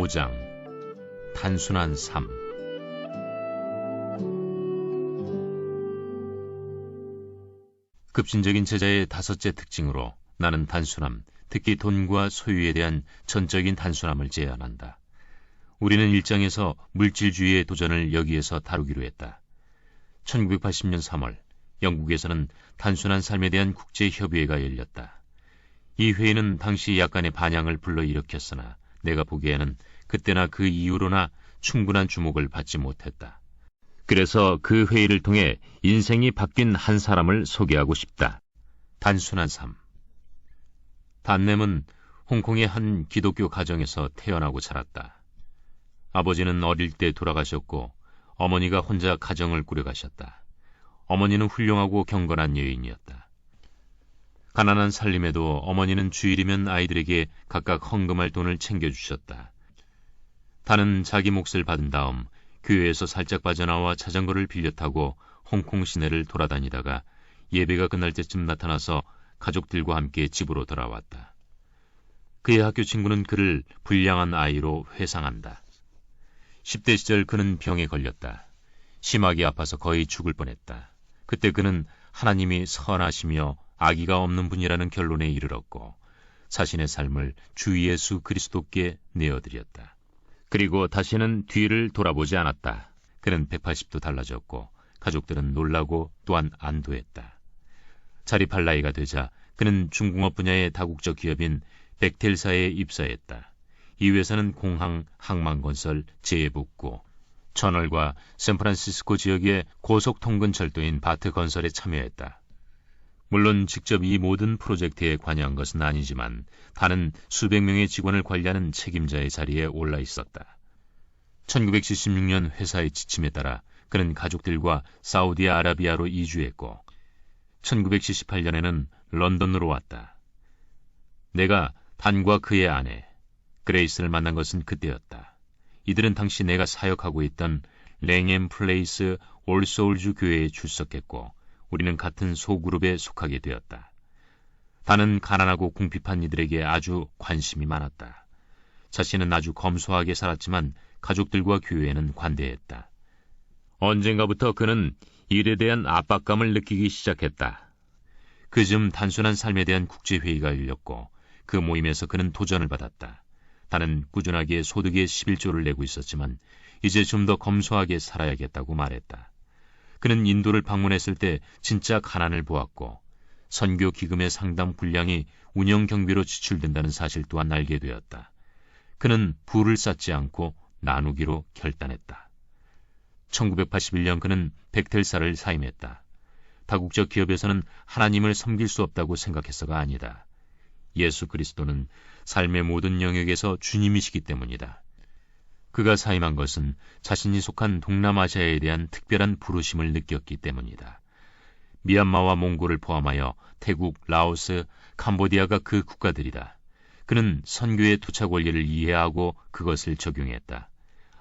5장 단순한 삶. 급진적인 제자의 다섯째 특징으로 나는 단순함, 특히 돈과 소유에 대한 전적인 단순함을 제안한다. 우리는 1장에서 물질주의의 도전을 여기에서 다루기로 했다. 1980년 3월 영국에서는 단순한 삶에 대한 국제협의회가 열렸다. 이 회의는 당시 약간의 반향을 불러일으켰으나 내가 보기에는 그때나 그 이후로나 충분한 주목을 받지 못했다. 그래서 그 회의를 통해 인생이 바뀐 한 사람을 소개하고 싶다. 단순한 삶. 단냄은 홍콩의 한 기독교 가정에서 태어나고 자랐다. 아버지는 어릴 때 돌아가셨고 어머니가 혼자 가정을 꾸려가셨다. 어머니는 훌륭하고 경건한 여인이었다. 가난한 살림에도 어머니는 주일이면 아이들에게 각각 헌금할 돈을 챙겨주셨다. 단은 자기 몫을 받은 다음 교회에서 살짝 빠져나와 자전거를 빌려 타고 홍콩 시내를 돌아다니다가 예배가 끝날 때쯤 나타나서 가족들과 함께 집으로 돌아왔다. 그의 학교 친구는 그를 불량한 아이로 회상한다. 10대 시절 그는 병에 걸렸다. 심하게 아파서 거의 죽을 뻔했다. 그때 그는 하나님이 선하시며 악의가 없는 분이라는 결론에 이르렀고 자신의 삶을 주 예수 그리스도께 내어드렸다. 그리고 다시는 뒤를 돌아보지 않았다. 그는 180도 달라졌고 가족들은 놀라고 또한 안도했다. 자립할 나이가 되자 그는 중공업 분야의 다국적 기업인 벡텔사에 입사했다. 이 회사는 공항, 항만건설, 제복고, 전월과 샌프란시스코 지역의 고속통근철도인 바트건설에 참여했다. 물론 직접 이 모든 프로젝트에 관여한 것은 아니지만 단은 수백 명의 직원을 관리하는 책임자의 자리에 올라 있었다. 1976년 회사의 지침에 따라 그는 가족들과 사우디아라비아로 이주했고 1978년에는 런던으로 왔다. 내가 단과 그의 아내 그레이스를 만난 것은 그때였다. 이들은 당시 내가 사역하고 있던 랭엠플레이스 올소울주 교회에 출석했고 우리는 같은 소그룹에 속하게 되었다. 단은 가난하고 궁핍한 이들에게 아주 관심이 많았다. 자신은 아주 검소하게 살았지만 가족들과 교회에는 관대했다. 언젠가부터 그는 일에 대한 압박감을 느끼기 시작했다. 그즈음 단순한 삶에 대한 국제회의가 열렸고 그 모임에서 그는 도전을 받았다. 단은 꾸준하게 소득의 11조를 내고 있었지만 이제 좀 더 검소하게 살아야겠다고 말했다. 그는 인도를 방문했을 때 진짜 가난을 보았고 선교 기금의 상당 분량이 운영 경비로 지출된다는 사실 또한 알게 되었다. 그는 부를 쌓지 않고 나누기로 결단했다. 1981년 그는 벡텔사를 사임했다. 다국적 기업에서는 하나님을 섬길 수 없다고 생각해서가 아니다. 예수 그리스도는 삶의 모든 영역에서 주님이시기 때문이다. 그가 사임한 것은 자신이 속한 동남아시아에 대한 특별한 부르심을 느꼈기 때문이다. 미얀마와 몽골을 포함하여 태국, 라오스, 캄보디아가 그 국가들이다. 그는 선교의 투착 원리를 이해하고 그것을 적용했다.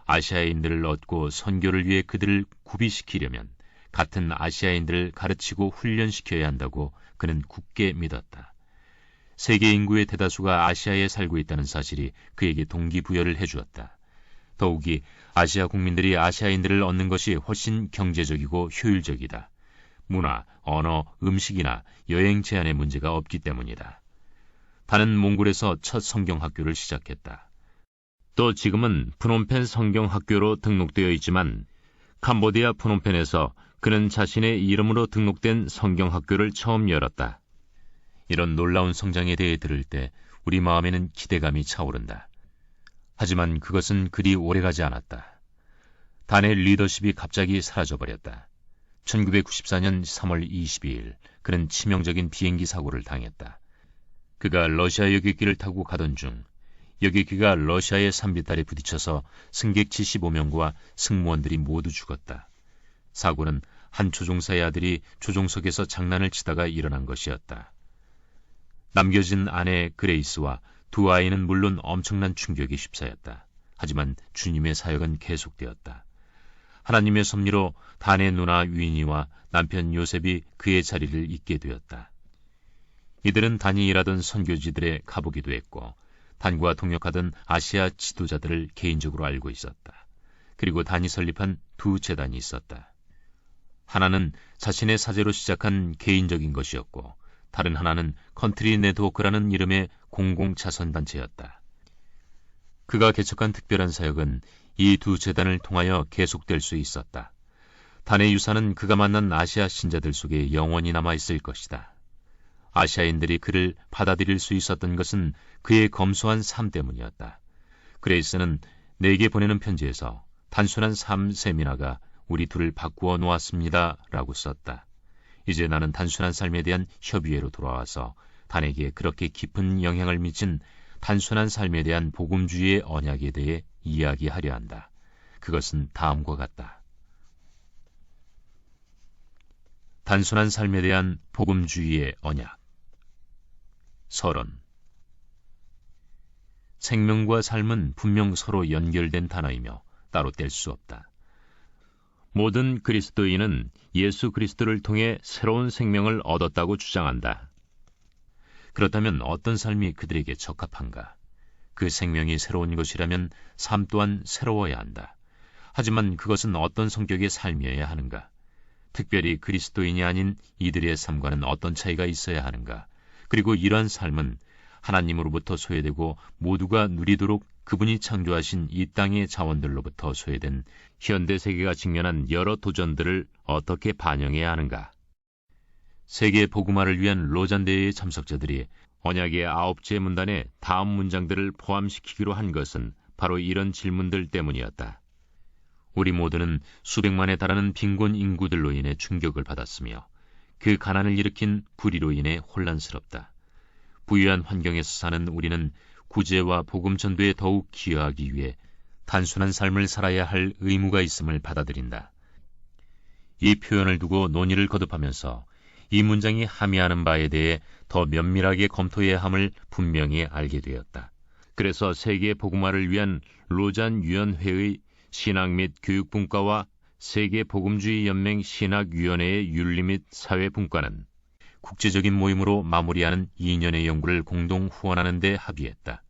아시아인들을 얻고 선교를 위해 그들을 구비시키려면 같은 아시아인들을 가르치고 훈련시켜야 한다고 그는 굳게 믿었다. 세계 인구의 대다수가 아시아에 살고 있다는 사실이 그에게 동기부여를 해주었다. 더욱이 아시아 국민들이 아시아인들을 얻는 것이 훨씬 경제적이고 효율적이다. 문화, 언어, 음식이나 여행 제한의 문제가 없기 때문이다. 단은 몽골에서 첫 성경학교를 시작했다. 또 지금은 프놈펜 성경학교로 등록되어 있지만 캄보디아 프놈펜에서 그는 자신의 이름으로 등록된 성경학교를 처음 열었다. 이런 놀라운 성장에 대해 들을 때 우리 마음에는 기대감이 차오른다. 하지만 그것은 그리 오래가지 않았다. 단의 리더십이 갑자기 사라져버렸다. 1994년 3월 22일 그는 치명적인 비행기 사고를 당했다. 그가 러시아 여객기를 타고 가던 중 여객기가 러시아의 산비탈에 부딪혀서 승객 75명과 승무원들이 모두 죽었다. 사고는 한 조종사의 아들이 조종석에서 장난을 치다가 일어난 것이었다. 남겨진 아내 그레이스와 두 아이는 물론 엄청난 충격에 휩싸였다. 하지만 주님의 사역은 계속되었다. 하나님의 섭리로 단의 누나 위니와 남편 요셉이 그의 자리를 잇게 되었다. 이들은 단이 일하던 선교지들에 가보기도 했고 단과 동역하던 아시아 지도자들을 개인적으로 알고 있었다. 그리고 단이 설립한 두 재단이 있었다. 하나는 자신의 사제로 시작한 개인적인 것이었고, 다른 하나는 컨트리 네트워크라는 이름의 공공자선단체였다. 그가 개척한 특별한 사역은 이 두 재단을 통하여 계속될 수 있었다. 단의 유산은 그가 만난 아시아 신자들 속에 영원히 남아있을 것이다. 아시아인들이 그를 받아들일 수 있었던 것은 그의 검소한 삶 때문이었다. 그레이스는 내게 보내는 편지에서 단순한 삶 세미나가 우리 둘을 바꾸어 놓았습니다 라고 썼다. 이제 나는 단순한 삶에 대한 협의회로 돌아와서 단에게 그렇게 깊은 영향을 미친 단순한 삶에 대한 복음주의의 언약에 대해 이야기하려 한다. 그것은 다음과 같다. 단순한 삶에 대한 복음주의의 언약. 서론. 생명과 삶은 분명 서로 연결된 단어이며 따로 뗄 수 없다. 모든 그리스도인은 예수 그리스도를 통해 새로운 생명을 얻었다고 주장한다. 그렇다면 어떤 삶이 그들에게 적합한가? 그 생명이 새로운 것이라면 삶 또한 새로워야 한다. 하지만 그것은 어떤 성격의 삶이어야 하는가? 특별히 그리스도인이 아닌 이들의 삶과는 어떤 차이가 있어야 하는가? 그리고 이러한 삶은 하나님으로부터 소외되고 모두가 누리도록 그분이 창조하신 이 땅의 자원들로부터 소외된 현대 세계가 직면한 여러 도전들을 어떻게 반영해야 하는가? 세계 복음화를 위한 로잔 대회의 참석자들이 언약의 9째 문단에 다음 문장들을 포함시키기로 한 것은 바로 이런 질문들 때문이었다. 우리 모두는 수백만에 달하는 빈곤 인구들로 인해 충격을 받았으며 그 가난을 일으킨 불의로 인해 혼란스럽다. 부유한 환경에서 사는 우리는 구제와 복음 전도에 더욱 기여하기 위해 단순한 삶을 살아야 할 의무가 있음을 받아들인다. 이 표현을 두고 논의를 거듭하면서 이 문장이 함의하는 바에 대해 더 면밀하게 검토해야 함을 분명히 알게 되었다. 그래서 세계 복음화를 위한 로잔 위원회의 신학 및 교육분과와 세계 복음주의 연맹 신학위원회의 윤리 및 사회분과는 국제적인 모임으로 마무리하는 2년의 연구를 공동 후원하는 데 합의했다.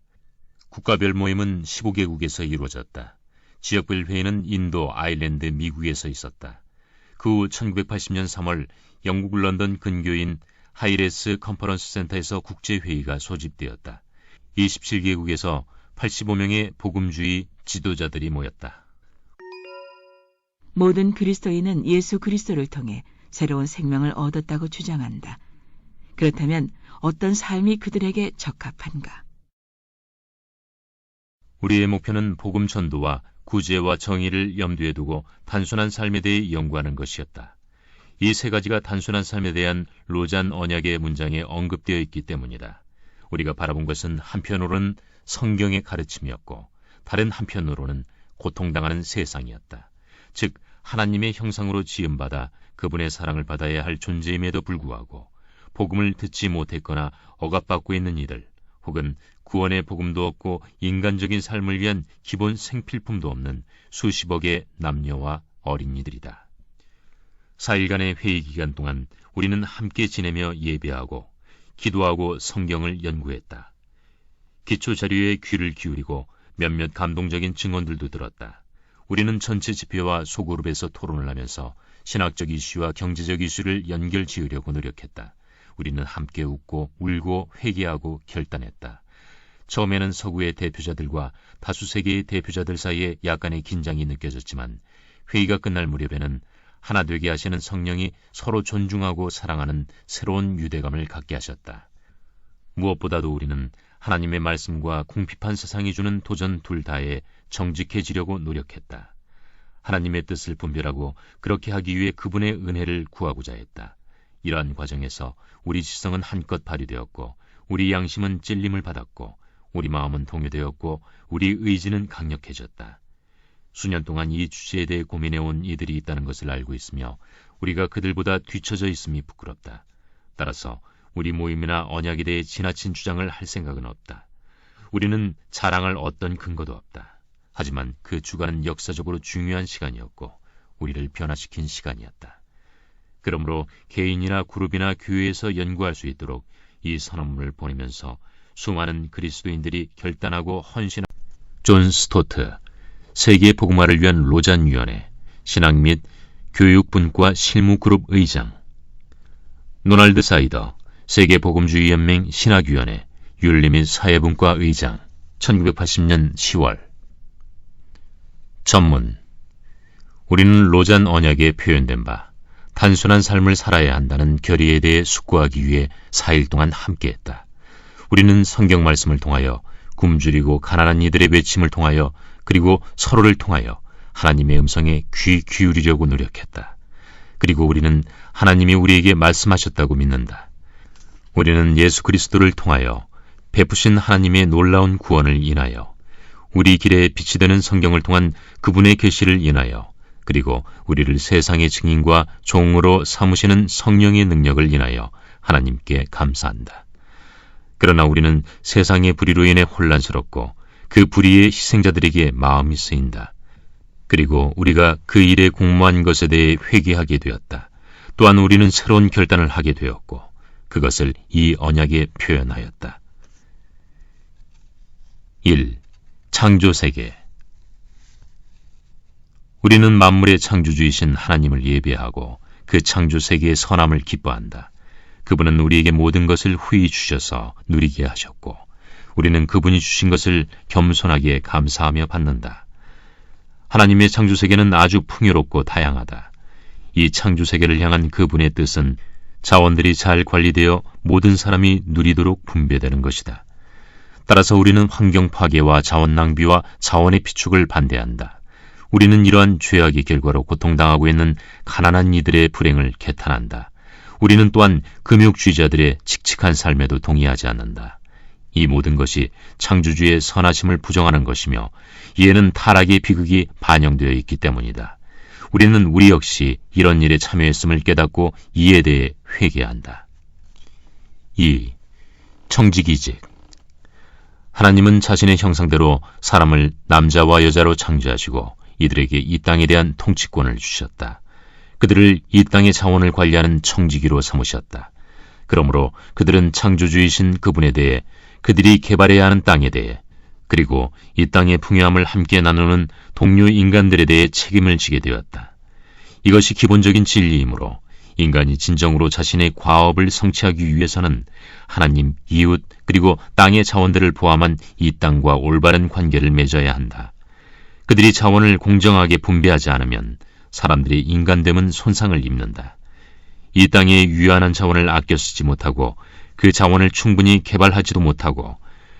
국가별 모임은 15개국에서 이루어졌다. 지역별 회의는 인도, 아일랜드, 미국에서 있었다. 그 후 1980년 3월 영국 런던 근교인 하이레스 컨퍼런스 센터에서 국제회의가 소집되었다. 27개국에서 85명의 복음주의 지도자들이 모였다. 모든 그리스도인은 예수 그리스도를 통해 새로운 생명을 얻었다고 주장한다. 그렇다면 어떤 삶이 그들에게 적합한가? 우리의 목표는 복음 전도와 구제와 정의를 염두에 두고 단순한 삶에 대해 연구하는 것이었다. 이 세 가지가 단순한 삶에 대한 로잔 언약의 문장에 언급되어 있기 때문이다. 우리가 바라본 것은 한편으로는 성경의 가르침이었고 다른 한편으로는 고통당하는 세상이었다. 즉 하나님의 형상으로 지음받아 그분의 사랑을 받아야 할 존재임에도 불구하고 복음을 듣지 못했거나 억압받고 있는 이들, 혹은 구원의 복음도 없고 인간적인 삶을 위한 기본 생필품도 없는 수십억의 남녀와 어린이들이다. 4일간의 회의 기간 동안 우리는 함께 지내며 예배하고 기도하고 성경을 연구했다. 기초 자료에 귀를 기울이고 몇몇 감동적인 증언들도 들었다. 우리는 전체 집회와 소그룹에서 토론을 하면서 신학적 이슈와 경제적 이슈를 연결 지으려고 노력했다. 우리는 함께 웃고 울고 회개하고 결단했다. 처음에는 서구의 대표자들과 다수 세계의 대표자들 사이에 약간의 긴장이 느껴졌지만 회의가 끝날 무렵에는 하나 되게 하시는 성령이 서로 존중하고 사랑하는 새로운 유대감을 갖게 하셨다. 무엇보다도 우리는 하나님의 말씀과 궁핍한 세상이 주는 도전 둘 다에 정직해지려고 노력했다. 하나님의 뜻을 분별하고 그렇게 하기 위해 그분의 은혜를 구하고자 했다. 이러한 과정에서 우리 지성은 한껏 발휘되었고 우리 양심은 찔림을 받았고 우리 마음은 동요되었고 우리 의지는 강력해졌다. 수년 동안 이 주제에 대해 고민해온 이들이 있다는 것을 알고 있으며 우리가 그들보다 뒤처져 있음이 부끄럽다. 따라서 우리 모임이나 언약에 대해 지나친 주장을 할 생각은 없다. 우리는 자랑할 어떤 근거도 없다. 하지만 그 주간은 역사적으로 중요한 시간이었고 우리를 변화시킨 시간이었다. 그러므로 개인이나 그룹이나 교회에서 연구할 수 있도록 이 선언문을 보내면서 수많은 그리스도인들이 결단하고 헌신한 존 스토트, 세계 복음화를 위한 로잔위원회, 신학 및 교육분과 실무그룹 의장, 노널드 사이더, 세계복음주의연맹 신학위원회, 윤리 및 사회분과 의장, 1980년 10월. 전문. 우리는 로잔 언약에 표현된 바 단순한 삶을 살아야 한다는 결의에 대해 숙고하기 위해 4일 동안 함께했다. 우리는 성경 말씀을 통하여 굶주리고 가난한 이들의 외침을 통하여 그리고 서로를 통하여 하나님의 음성에 귀 기울이려고 노력했다. 그리고 우리는 하나님이 우리에게 말씀하셨다고 믿는다. 우리는 예수 그리스도를 통하여 베푸신 하나님의 놀라운 구원을 인하여 우리 길에 빛이 되는 성경을 통한 그분의 계시를 인하여 그리고 우리를 세상의 증인과 종으로 삼으시는 성령의 능력을 인하여 하나님께 감사한다. 그러나 우리는 세상의 불의로 인해 혼란스럽고 그 불의의 희생자들에게 마음이 쓰인다. 그리고 우리가 그 일에 공모한 것에 대해 회개하게 되었다. 또한 우리는 새로운 결단을 하게 되었고 그것을 이 언약에 표현하였다. 1. 창조세계. 우리는 만물의 창조주이신 하나님을 예배하고 그 창조세계의 선함을 기뻐한다. 그분은 우리에게 모든 것을 후히 주셔서 누리게 하셨고 우리는 그분이 주신 것을 겸손하게 감사하며 받는다. 하나님의 창조세계는 아주 풍요롭고 다양하다. 이 창조세계를 향한 그분의 뜻은 자원들이 잘 관리되어 모든 사람이 누리도록 분배되는 것이다. 따라서 우리는 환경 파괴와 자원 낭비와 자원의 비축을 반대한다. 우리는 이러한 죄악의 결과로 고통당하고 있는 가난한 이들의 불행을 개탄한다. 우리는 또한 금욕주의자들의 칙칙한 삶에도 동의하지 않는다. 이 모든 것이 창조주의 선하심을 부정하는 것이며 이에는 타락의 비극이 반영되어 있기 때문이다. 우리는 우리 역시 이런 일에 참여했음을 깨닫고 이에 대해 회개한다. 2. 청지기직. 하나님은 자신의 형상대로 사람을 남자와 여자로 창조하시고 이들에게 이 땅에 대한 통치권을 주셨다. 그들을 이 땅의 자원을 관리하는 청지기로 삼으셨다. 그러므로 그들은 창조주이신 그분에 대해 그들이 개발해야 하는 땅에 대해 그리고 이 땅의 풍요함을 함께 나누는 동료 인간들에 대해 책임을 지게 되었다. 이것이 기본적인 진리이므로 인간이 진정으로 자신의 과업을 성취하기 위해서는 하나님, 이웃, 그리고 땅의 자원들을 포함한 이 땅과 올바른 관계를 맺어야 한다. 그들이 자원을 공정하게 분배하지 않으면 사람들의 인간됨은 손상을 입는다. 이 땅의 유한한 자원을 아껴 쓰지 못하고 그 자원을 충분히 개발하지도 못하고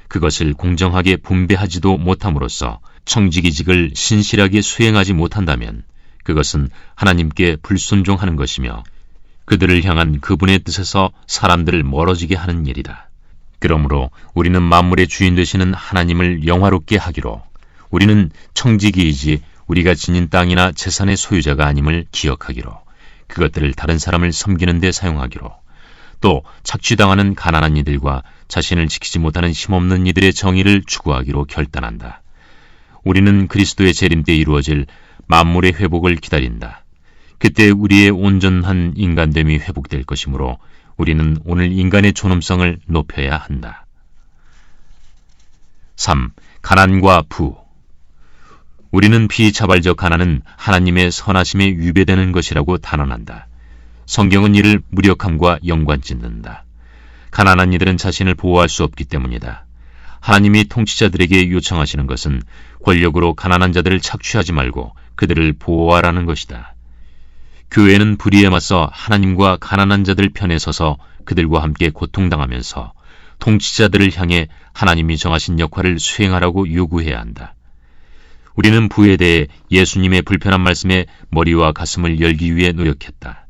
그것을 공정하게 분배하지도 못함으로써 청지기직을 신실하게 수행하지 못한다면 그것은 하나님께 불순종하는 것이며 그들을 향한 그분의 뜻에서 사람들을 멀어지게 하는 일이다. 그러므로 우리는 만물의 주인 되시는 하나님을 영화롭게 하기로 우리는 청지기이지 우리가 지닌 땅이나 재산의 소유자가 아님을 기억하기로 그것들을 다른 사람을 섬기는 데 사용하기로 또 착취당하는 가난한 이들과 자신을 지키지 못하는 힘없는 이들의 정의를 추구하기로 결단한다. 우리는 그리스도의 재림 때 이루어질 만물의 회복을 기다린다. 그때 우리의 온전한 인간됨이 회복될 것이므로 우리는 오늘 인간의 존엄성을 높여야 한다. 3. 가난과 부. 우리는 비자발적 가난은 하나님의 선하심에 위배되는 것이라고 단언한다. 성경은 이를 무력함과 연관짓는다. 가난한 이들은 자신을 보호할 수 없기 때문이다. 하나님이 통치자들에게 요청하시는 것은 권력으로 가난한 자들을 착취하지 말고 그들을 보호하라는 것이다. 교회는 불의에 맞서 하나님과 가난한 자들 편에 서서 그들과 함께 고통당하면서 통치자들을 향해 하나님이 정하신 역할을 수행하라고 요구해야 한다. 우리는 부에 대해 예수님의 불편한 말씀에 머리와 가슴을 열기 위해 노력했다.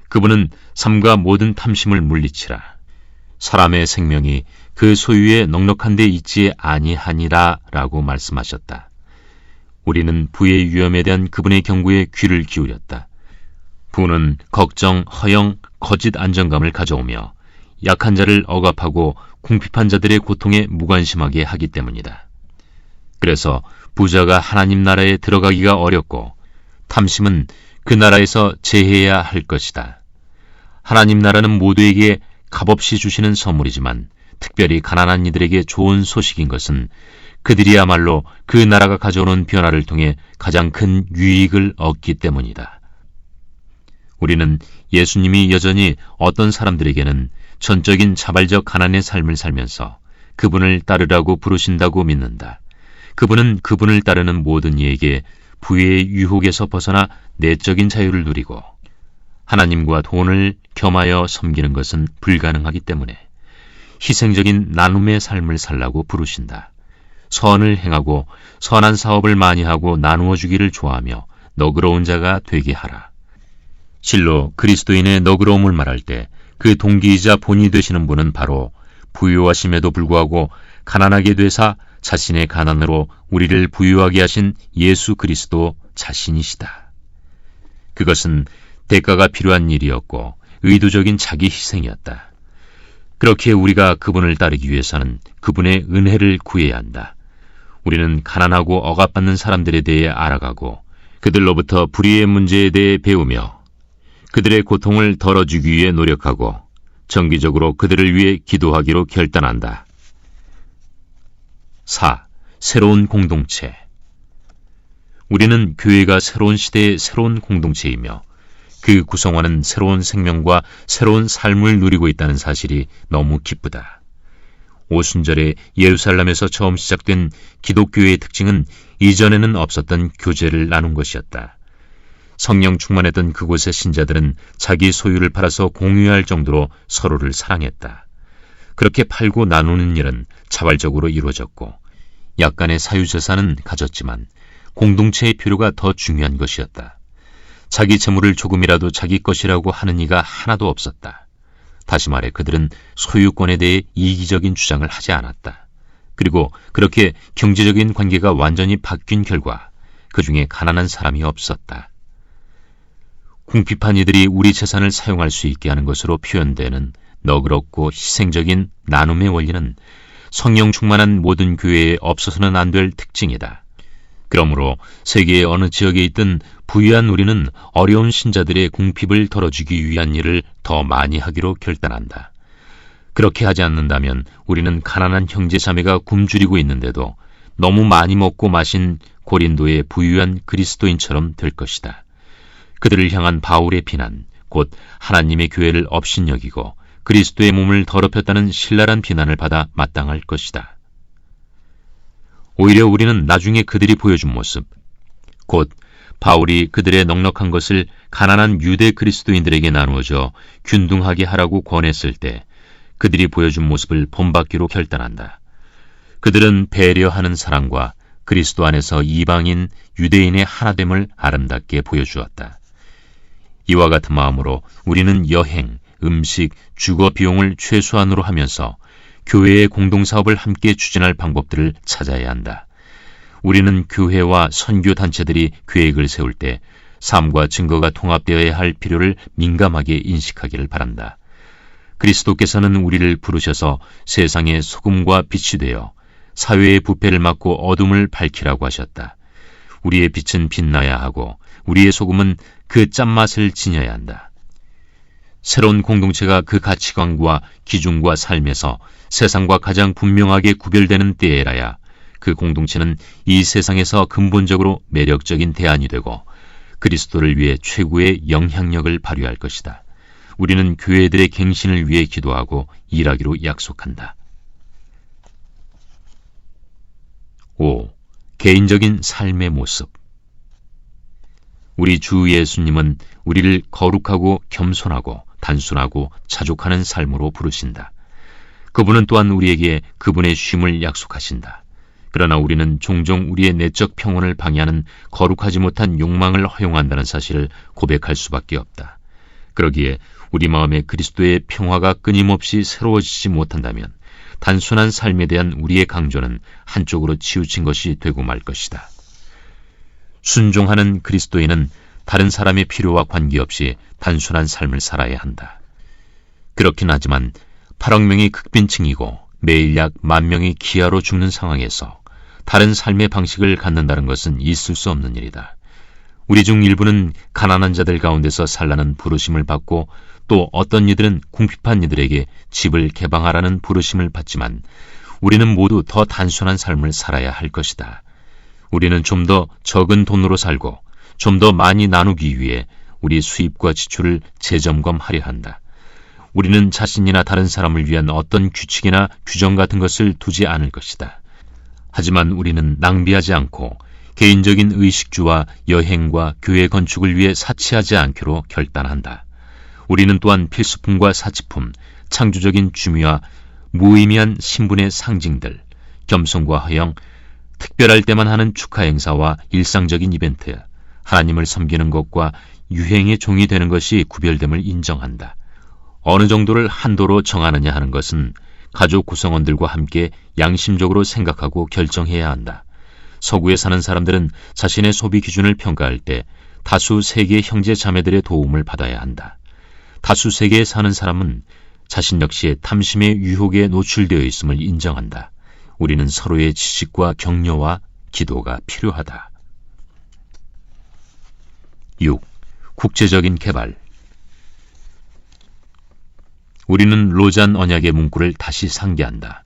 그분은 삶과 모든 탐심을 물리치라. 사람의 생명이 그 소유에 넉넉한 데 있지 아니하니라 라고 말씀하셨다. 우리는 부의 위험에 대한 그분의 경고에 귀를 기울였다. 부는 걱정, 허영, 거짓 안정감을 가져오며 약한 자를 억압하고 궁핍한 자들의 고통에 무관심하게 하기 때문이다. 그래서 부자가 하나님 나라에 들어가기가 어렵고 탐심은 그 나라에서 제해야 할 것이다. 하나님 나라는 모두에게 값없이 주시는 선물이지만 특별히 가난한 이들에게 좋은 소식인 것은 그들이야말로 그 나라가 가져오는 변화를 통해 가장 큰 유익을 얻기 때문이다. 우리는 예수님이 여전히 어떤 사람들에게는 전적인 자발적 가난의 삶을 살면서 그분을 따르라고 부르신다고 믿는다. 그분은 그분을 따르는 모든 이에게 부의 유혹에서 벗어나 내적인 자유를 누리고 하나님과 돈을 겸하여 섬기는 것은 불가능하기 때문에 희생적인 나눔의 삶을 살라고 부르신다. 선을 행하고 선한 사업을 많이 하고 나누어 주기를 좋아하며 너그러운 자가 되게 하라. 실로 그리스도인의 너그러움을 말할 때 그 동기이자 본이 되시는 분은 바로 부유하심에도 불구하고 가난하게 되사 자신의 가난으로 우리를 부유하게 하신 예수 그리스도 자신이시다. 그것은 대가가 필요한 일이었고 의도적인 자기 희생이었다. 그렇게 우리가 그분을 따르기 위해서는 그분의 은혜를 구해야 한다. 우리는 가난하고 억압받는 사람들에 대해 알아가고 그들로부터 불의의 문제에 대해 배우며 그들의 고통을 덜어주기 위해 노력하고 정기적으로 그들을 위해 기도하기로 결단한다. 4. 새로운 공동체. 우리는 교회가 새로운 시대의 새로운 공동체이며 그 구성원은 새로운 생명과 새로운 삶을 누리고 있다는 사실이 너무 기쁘다. 오순절에 예루살렘에서 처음 시작된 기독교의 특징은 이전에는 없었던 교제를 나눈 것이었다. 성령 충만했던 그곳의 신자들은 자기 소유를 팔아서 공유할 정도로 서로를 사랑했다. 그렇게 팔고 나누는 일은 자발적으로 이루어졌고 약간의 사유재산은 가졌지만 공동체의 필요가 더 중요한 것이었다. 자기 재물을 조금이라도 자기 것이라고 하는 이가 하나도 없었다. 다시 말해 그들은 소유권에 대해 이기적인 주장을 하지 않았다. 그리고 그렇게 경제적인 관계가 완전히 바뀐 결과 그 중에 가난한 사람이 없었다. 궁핍한 이들이 우리 재산을 사용할 수 있게 하는 것으로 표현되는 너그럽고 희생적인 나눔의 원리는 성령 충만한 모든 교회에 없어서는 안 될 특징이다. 그러므로 세계의 어느 지역에 있든 부유한 우리는 어려운 신자들의 궁핍을 덜어주기 위한 일을 더 많이 하기로 결단한다. 그렇게 하지 않는다면 우리는 가난한 형제자매가 굶주리고 있는데도 너무 많이 먹고 마신 고린도의 부유한 그리스도인처럼 될 것이다. 그들을 향한 바울의 비난, 곧 하나님의 교회를 업신여기고 그리스도의 몸을 더럽혔다는 신랄한 비난을 받아 마땅할 것이다. 오히려 우리는 나중에 그들이 보여준 모습, 곧 바울이 그들의 넉넉한 것을 가난한 유대 그리스도인들에게 나누어져 균등하게 하라고 권했을 때 그들이 보여준 모습을 본받기로 결단한다. 그들은 배려하는 사랑과 그리스도 안에서 이방인, 유대인의 하나됨을 아름답게 보여주었다. 이와 같은 마음으로 우리는 여행, 음식, 주거 비용을 최소한으로 하면서 교회의 공동사업을 함께 추진할 방법들을 찾아야 한다. 우리는 교회와 선교단체들이 계획을 세울 때 삶과 증거가 통합되어야 할 필요를 민감하게 인식하기를 바란다. 그리스도께서는 우리를 부르셔서 세상의 소금과 빛이 되어 사회의 부패를 막고 어둠을 밝히라고 하셨다. 우리의 빛은 빛나야 하고 우리의 소금은 그 짠맛을 지녀야 한다. 새로운 공동체가 그 가치관과 기준과 삶에서 세상과 가장 분명하게 구별되는 때에라야 그 공동체는 이 세상에서 근본적으로 매력적인 대안이 되고 그리스도를 위해 최고의 영향력을 발휘할 것이다. 우리는 교회들의 갱신을 위해 기도하고 일하기로 약속한다. 5. 개인적인 삶의 모습. 우리 주 예수님은 우리를 거룩하고 겸손하고 단순하고 자족하는 삶으로 부르신다. 그분은 또한 우리에게 그분의 쉼을 약속하신다. 그러나 우리는 종종 우리의 내적 평온을 방해하는 거룩하지 못한 욕망을 허용한다는 사실을 고백할 수밖에 없다. 그러기에 우리 마음에 그리스도의 평화가 끊임없이 새로워지지 못한다면 단순한 삶에 대한 우리의 강조는 한쪽으로 치우친 것이 되고 말 것이다. 순종하는 그리스도인은 다른 사람의 필요와 관계없이 단순한 삶을 살아야 한다. 그렇긴 하지만 8억 명이 극빈층이고 매일 약 10,000명이 기아로 죽는 상황에서 다른 삶의 방식을 갖는다는 것은 있을 수 없는 일이다. 우리 중 일부는 가난한 자들 가운데서 살라는 부르심을 받고 또 어떤 이들은 궁핍한 이들에게 집을 개방하라는 부르심을 받지만 우리는 모두 더 단순한 삶을 살아야 할 것이다. 우리는 좀 더 적은 돈으로 살고 좀 더 많이 나누기 위해 우리 수입과 지출을 재점검하려 한다. 우리는 자신이나 다른 사람을 위한 어떤 규칙이나 규정 같은 것을 두지 않을 것이다. 하지만 우리는 낭비하지 않고 개인적인 의식주와 여행과 교회 건축을 위해 사치하지 않기로 결단한다. 우리는 또한 필수품과 사치품, 창조적인 취미와 무의미한 신분의 상징들, 겸손과 허영, 특별할 때만 하는 축하 행사와 일상적인 이벤트, 하나님을 섬기는 것과 유행의 종이 되는 것이 구별됨을 인정한다. 어느 정도를 한도로 정하느냐 하는 것은 가족 구성원들과 함께 양심적으로 생각하고 결정해야 한다. 서구에 사는 사람들은 자신의 소비 기준을 평가할 때 다수 세계 형제 자매들의 도움을 받아야 한다. 다수 세계에 사는 사람은 자신 역시 탐심의 유혹에 노출되어 있음을 인정한다. 우리는 서로의 지식과 격려와 기도가 필요하다. 6. 국제적인 개발. 우리는 로잔 언약의 문구를 다시 상기한다.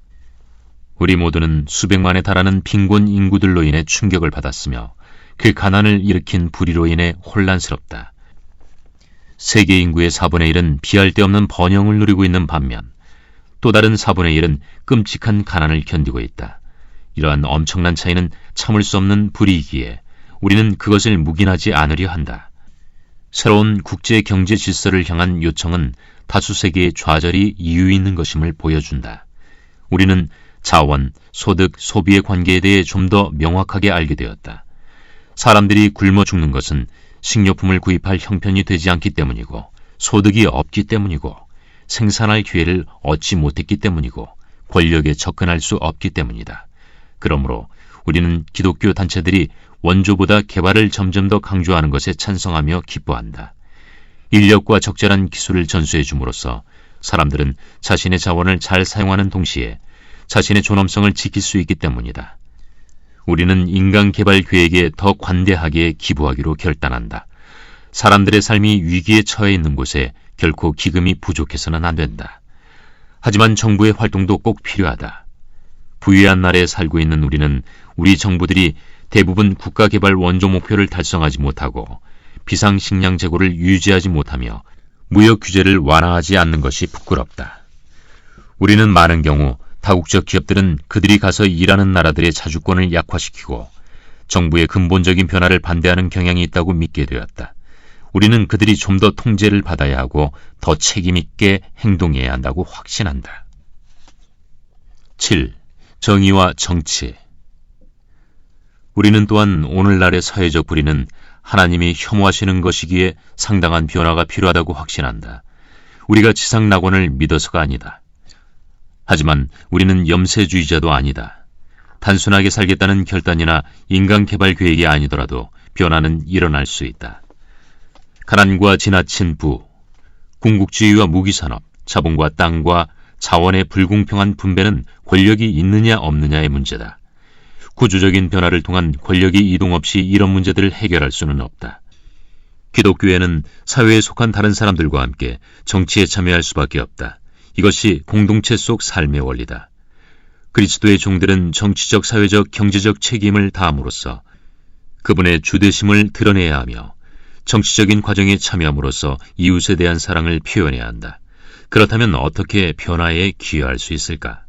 우리 모두는 수백만에 달하는 빈곤 인구들로 인해 충격을 받았으며 그 가난을 일으킨 불의로 인해 혼란스럽다. 세계 인구의 4분의 1은 비할 데 없는 번영을 누리고 있는 반면 또 다른 4분의 1은 끔찍한 가난을 견디고 있다. 이러한 엄청난 차이는 참을 수 없는 불이기에 우리는 그것을 묵인하지 않으려 한다. 새로운 국제 경제 질서를 향한 요청은 다수 세계의 좌절이 이유 있는 것임을 보여준다. 우리는 자원, 소득, 소비의 관계에 대해 좀 더 명확하게 알게 되었다. 사람들이 굶어 죽는 것은 식료품을 구입할 형편이 되지 않기 때문이고 소득이 없기 때문이고 생산할 기회를 얻지 못했기 때문이고 권력에 접근할 수 없기 때문이다. 그러므로 우리는 기독교 단체들이 원조보다 개발을 점점 더 강조하는 것에 찬성하며 기뻐한다. 인력과 적절한 기술을 전수해 줌으로써 사람들은 자신의 자원을 잘 사용하는 동시에 자신의 존엄성을 지킬 수 있기 때문이다. 우리는 인간 개발 계획에 더 관대하게 기부하기로 결단한다. 사람들의 삶이 위기에 처해 있는 곳에 결코 기금이 부족해서는 안 된다. 하지만 정부의 활동도 꼭 필요하다. 부유한 나라에 살고 있는 우리는 우리 정부들이 대부분 국가개발 원조 목표를 달성하지 못하고 비상식량 재고를 유지하지 못하며 무역 규제를 완화하지 않는 것이 부끄럽다. 우리는 많은 경우 다국적 기업들은 그들이 가서 일하는 나라들의 자주권을 약화시키고 정부의 근본적인 변화를 반대하는 경향이 있다고 믿게 되었다. 우리는 그들이 좀 더 통제를 받아야 하고 더 책임있게 행동해야 한다고 확신한다. 7. 정의와 정치. 우리는 또한 오늘날의 사회적 불의는 하나님이 혐오하시는 것이기에 상당한 변화가 필요하다고 확신한다. 우리가 지상 낙원을 믿어서가 아니다. 하지만 우리는 염세주의자도 아니다. 단순하게 살겠다는 결단이나 인간 개발 계획이 아니더라도 변화는 일어날 수 있다. 가난과 지나친 부, 궁극주의와 무기산업, 자본과 땅과 자원의 불공평한 분배는 권력이 있느냐 없느냐의 문제다. 구조적인 변화를 통한 권력이 이동 없이 이런 문제들을 해결할 수는 없다. 기독교에는 사회에 속한 다른 사람들과 함께 정치에 참여할 수밖에 없다. 이것이 공동체 속 삶의 원리다. 그리스도의 종들은 정치적, 사회적, 경제적 책임을 다함으로써 그분의 주되심을 드러내야 하며 정치적인 과정에 참여함으로써 이웃에 대한 사랑을 표현해야 한다. 그렇다면 어떻게 변화에 기여할 수 있을까?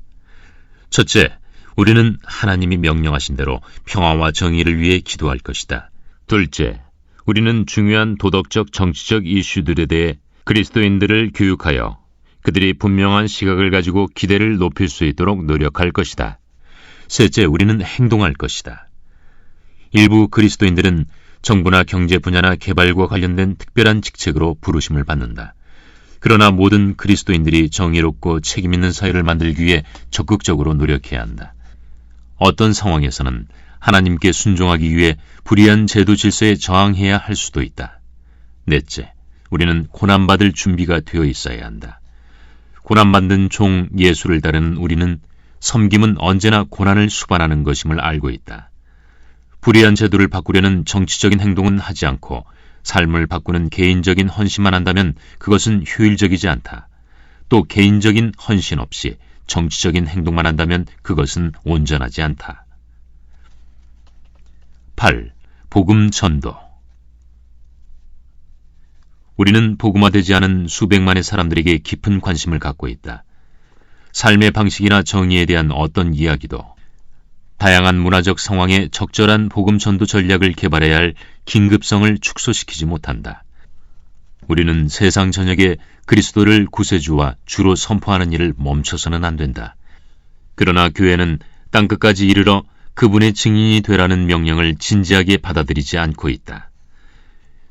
첫째, 우리는 하나님이 명령하신 대로 평화와 정의를 위해 기도할 것이다. 둘째, 우리는 중요한 도덕적, 정치적 이슈들에 대해 그리스도인들을 교육하여 그들이 분명한 시각을 가지고 기대를 높일 수 있도록 노력할 것이다. 셋째, 우리는 행동할 것이다. 일부 그리스도인들은 정부나 경제 분야나 개발과 관련된 특별한 직책으로 부르심을 받는다. 그러나 모든 그리스도인들이 정의롭고 책임있는 사회를 만들기 위해 적극적으로 노력해야 한다. 어떤 상황에서는 하나님께 순종하기 위해 불의한 제도 질서에 저항해야 할 수도 있다. 넷째, 우리는 고난받을 준비가 되어 있어야 한다. 고난받는 종 예수를 따르는 우리는 섬김은 언제나 고난을 수반하는 것임을 알고 있다. 불의한 제도를 바꾸려는 정치적인 행동은 하지 않고 삶을 바꾸는 개인적인 헌신만 한다면 그것은 효율적이지 않다. 또 개인적인 헌신 없이 정치적인 행동만 한다면 그것은 온전하지 않다. 8. 복음 전도. 우리는 복음화되지 않은 수백만의 사람들에게 깊은 관심을 갖고 있다. 삶의 방식이나 정의에 대한 어떤 이야기도 다양한 문화적 상황에 적절한 복음 전도 전략을 개발해야 할 긴급성을 축소시키지 못한다. 우리는 세상 전역에 그리스도를 구세주와 주로 선포하는 일을 멈춰서는 안 된다. 그러나 교회는 땅끝까지 이르러 그분의 증인이 되라는 명령을 진지하게 받아들이지 않고 있다.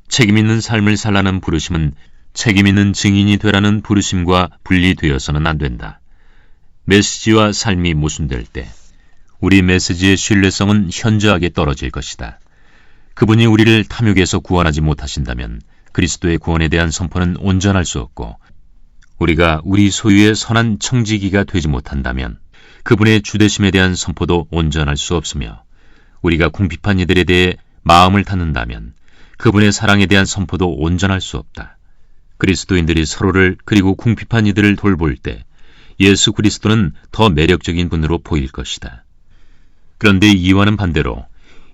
책임있는 삶을 살라는 부르심은 책임있는 증인이 되라는 부르심과 분리되어서는 안 된다. 메시지와 삶이 모순될 때 우리 메시지의 신뢰성은 현저하게 떨어질 것이다. 그분이 우리를 탐욕에서 구원하지 못하신다면 그리스도의 구원에 대한 선포는 온전할 수 없고, 우리가 우리 소유의 선한 청지기가 되지 못한다면 그분의 주되심에 대한 선포도 온전할 수 없으며, 우리가 궁핍한 이들에 대해 마음을 닫는다면 그분의 사랑에 대한 선포도 온전할 수 없다. 그리스도인들이 서로를 그리고 궁핍한 이들을 돌볼 때 예수 그리스도는 더 매력적인 분으로 보일 것이다. 그런데 이와는 반대로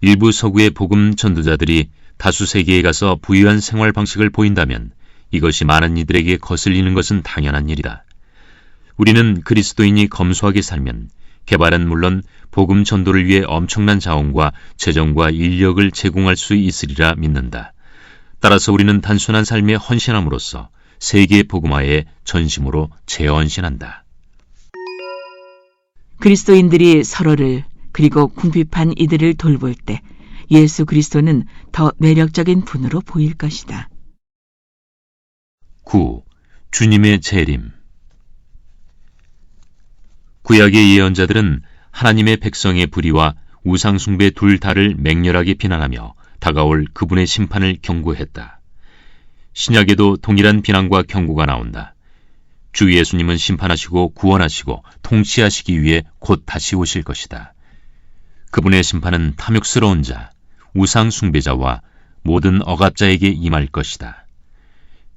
일부 서구의 복음 전도자들이 다수 세계에 가서 부유한 생활 방식을 보인다면 이것이 많은 이들에게 거슬리는 것은 당연한 일이다. 우리는 그리스도인이 검소하게 살면 개발은 물론 복음 전도를 위해 엄청난 자원과 재정과 인력을 제공할 수 있으리라 믿는다. 따라서 우리는 단순한 삶에 헌신함으로써 세계 복음화에 전심으로 재헌신한다. 그리스도인들이 서로를 그리고 궁핍한 이들을 돌볼 때 예수 그리스도는 더 매력적인 분으로 보일 것이다. 9. 주님의 재림. 구약의 예언자들은 하나님의 백성의 불의와 우상숭배 둘 다를 맹렬하게 비난하며 다가올 그분의 심판을 경고했다. 신약에도 동일한 비난과 경고가 나온다. 주 예수님은 심판하시고 구원하시고 통치하시기 위해 곧 다시 오실 것이다. 그분의 심판은 탐욕스러운 자, 우상 숭배자와 모든 억압자에게 임할 것이다.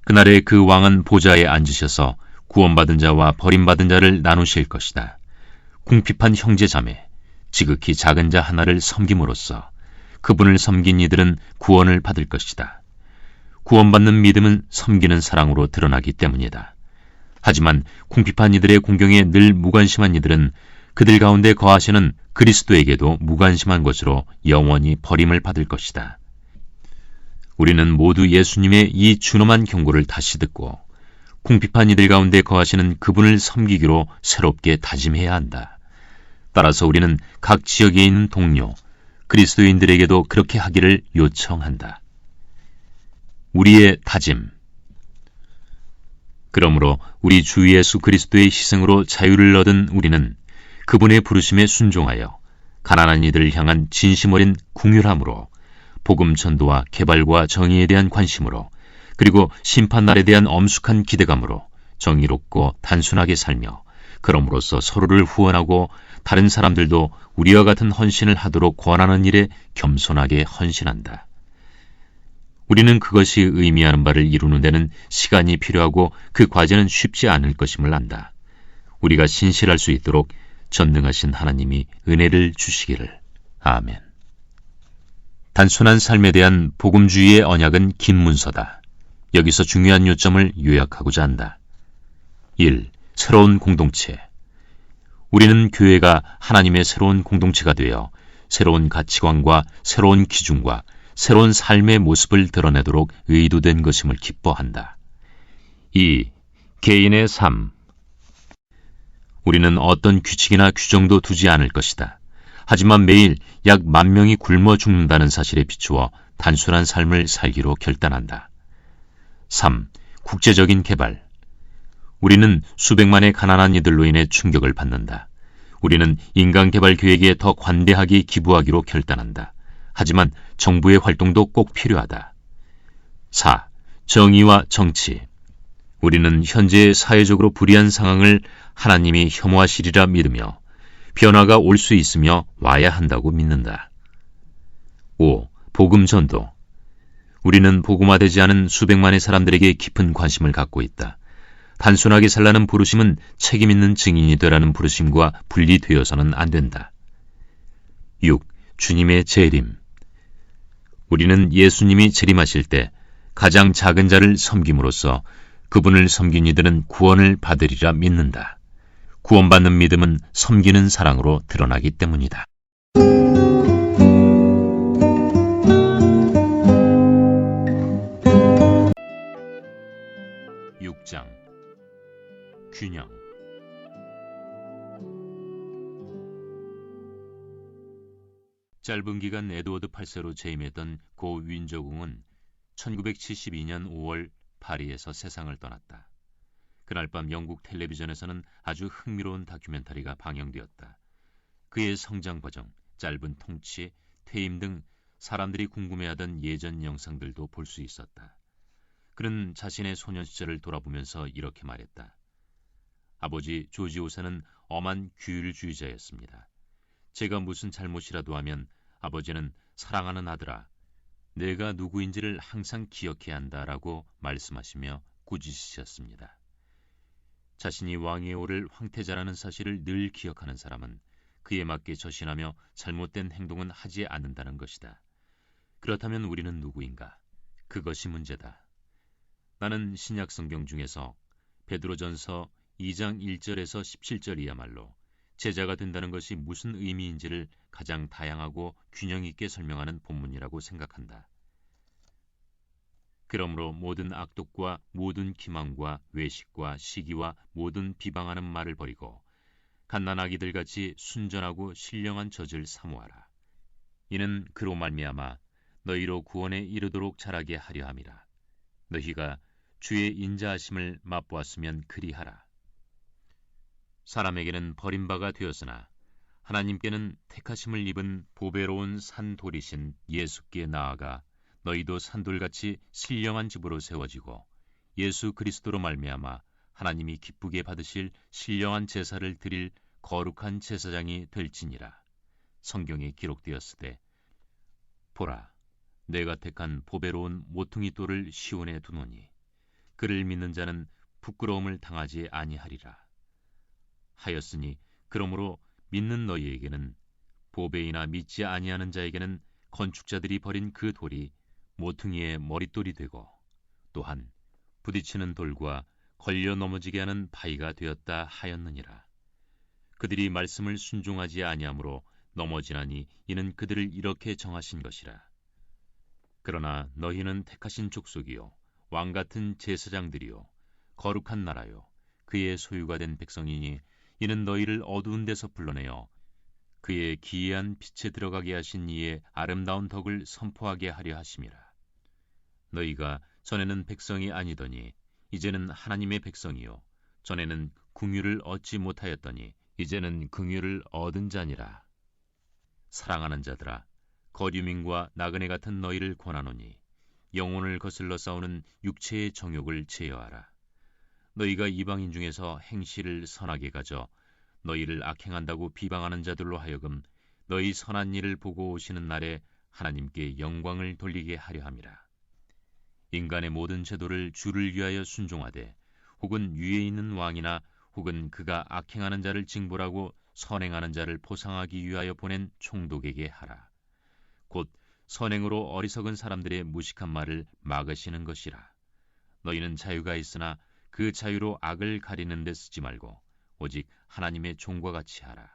그날에 그 왕은 보좌에 앉으셔서 구원받은 자와 버림받은 자를 나누실 것이다. 궁핍한 형제자매, 지극히 작은 자 하나를 섬김으로써 그분을 섬긴 이들은 구원을 받을 것이다. 구원받는 믿음은 섬기는 사랑으로 드러나기 때문이다. 하지만 궁핍한 이들의 공경에 늘 무관심한 이들은 그들 가운데 거하시는 그리스도에게도 무관심한 것으로 영원히 버림을 받을 것이다. 우리는 모두 예수님의 이 준엄한 경고를 다시 듣고 궁핍한 이들 가운데 거하시는 그분을 섬기기로 새롭게 다짐해야 한다. 따라서 우리는 각 지역에 있는 동료, 그리스도인들에게도 그렇게 하기를 요청한다. 우리의 다짐. 그러므로 우리 주 예수 그리스도의 희생으로 자유를 얻은 우리는 그분의 부르심에 순종하여 가난한 이들을 향한 진심 어린 궁휼함으로 복음 전도와 개발과 정의에 대한 관심으로 그리고 심판날에 대한 엄숙한 기대감으로 정의롭고 단순하게 살며 그럼으로써 서로를 후원하고 다른 사람들도 우리와 같은 헌신을 하도록 권하는 일에 겸손하게 헌신한다. 우리는 그것이 의미하는 바를 이루는 데는 시간이 필요하고 그 과제는 쉽지 않을 것임을 안다. 우리가 신실할 수 있도록 전능하신 하나님이 은혜를 주시기를. 아멘. 단순한 삶에 대한 복음주의의 언약은 긴 문서다. 여기서 중요한 요점을 요약하고자 한다. 1. 새로운 공동체. 우리는 교회가 하나님의 새로운 공동체가 되어 새로운 가치관과 새로운 기준과 새로운 삶의 모습을 드러내도록 의도된 것임을 기뻐한다. 2. 개인의 삶. 우리는 어떤 규칙이나 규정도 두지 않을 것이다. 하지만 매일 약 10,000명이 굶어 죽는다는 사실에 비추어 단순한 삶을 살기로 결단한다. 3. 국제적인 개발. 우리는 수백만의 가난한 이들로 인해 충격을 받는다. 우리는 인간개발 계획에 더 관대하게 기부하기로 결단한다. 하지만 정부의 활동도 꼭 필요하다. 4. 정의와 정치. 우리는 현재 사회적으로 불이한 상황을 하나님이 혐오하시리라 믿으며 변화가 올 수 있으며 와야 한다고 믿는다. 5. 복음 전도. 우리는 복음화되지 않은 수백만의 사람들에게 깊은 관심을 갖고 있다. 단순하게 살라는 부르심은 책임 있는 증인이 되라는 부르심과 분리되어서는 안 된다. 6. 주님의 재림. 우리는 예수님이 재림하실 때 가장 작은 자를 섬김으로써 그분을 섬긴 이들은 구원을 받으리라 믿는다. 구원받는 믿음은 섬기는 사랑으로 드러나기 때문이다. 6장 균형. 짧은 기간 에드워드 8세로 재임했던 고 윈저궁은 1972년 5월 파리에서 세상을 떠났다. 그날 밤 영국 텔레비전에서는 아주 흥미로운 다큐멘터리가 방영되었다. 그의 성장 과정, 짧은 통치, 퇴임 등 사람들이 궁금해하던 예전 영상들도 볼 수 있었다. 그는 자신의 소년 시절을 돌아보면서 이렇게 말했다. 아버지 조지 5세는 엄한 규율주의자였습니다. 제가 무슨 잘못이라도 하면 아버지는 사랑하는 아들아, 내가 누구인지를 항상 기억해야 한다라고 말씀하시며 꾸짖으셨습니다. 자신이 왕위에 오를 황태자라는 사실을 늘 기억하는 사람은 그에 맞게 저신하며 잘못된 행동은 하지 않는다는 것이다. 그렇다면 우리는 누구인가? 그것이 문제다. 나는 신약 성경 중에서 베드로전서 2장 1절에서 17절이야말로 제자가 된다는 것이 무슨 의미인지를 가장 다양하고 균형 있게 설명하는 본문이라고 생각한다. 그러므로 모든 악독과 모든 기망과 외식과 시기와 모든 비방하는 말을 버리고 갓난아기들같이 순전하고 신령한 젖을 사모하라. 이는 그로 말미암아 너희로 구원에 이르도록 자라게 하려 함이라. 너희가 주의 인자하심을 맛보았으면 그리하라. 사람에게는 버림바가 되었으나 하나님께는 택하심을 입은 보배로운 산돌이신 예수께 나아가 너희도 산돌같이 신령한 집으로 세워지고 예수 그리스도로 말미암아 하나님이 기쁘게 받으실 신령한 제사를 드릴 거룩한 제사장이 될지니라. 성경에 기록되었으되 보라, 내가 택한 보배로운 모퉁이 돌을 시온에 두노니 그를 믿는 자는 부끄러움을 당하지 아니하리라. 하였으니 그러므로 믿는 너희에게는 보배이나 믿지 아니하는 자에게는 건축자들이 버린 그 돌이 모퉁이의 머릿돌이 되고 또한 부딪히는 돌과 걸려 넘어지게 하는 바위가 되었다 하였느니라. 그들이 말씀을 순종하지 아니하므로 넘어지나니 이는 그들을 이렇게 정하신 것이라. 그러나 너희는 택하신 족속이요 왕같은 제사장들이요 거룩한 나라요 그의 소유가 된 백성이니 이는 너희를 어두운 데서 불러내어 그의 기이한 빛에 들어가게 하신 이의 아름다운 덕을 선포하게 하려 하심이라. 너희가 전에는 백성이 아니더니 이제는 하나님의 백성이요 전에는 긍휼을 얻지 못하였더니 이제는 긍휼을 얻은 자니라. 사랑하는 자들아, 거류민과 나그네 같은 너희를 권하노니 영혼을 거슬러 싸우는 육체의 정욕을 제어하라. 너희가 이방인 중에서 행실을 선하게 가져 너희를 악행한다고 비방하는 자들로 하여금 너희 선한 일을 보고 오시는 날에 하나님께 영광을 돌리게 하려 함이라. 인간의 모든 제도를 주를 위하여 순종하되 혹은 위에 있는 왕이나 혹은 그가 악행하는 자를 징벌하고 선행하는 자를 보상하기 위하여 보낸 총독에게 하라. 곧 선행으로 어리석은 사람들의 무식한 말을 막으시는 것이라. 너희는 자유가 있으나 그 자유로 악을 가리는 데 쓰지 말고 오직 하나님의 종과 같이 하라.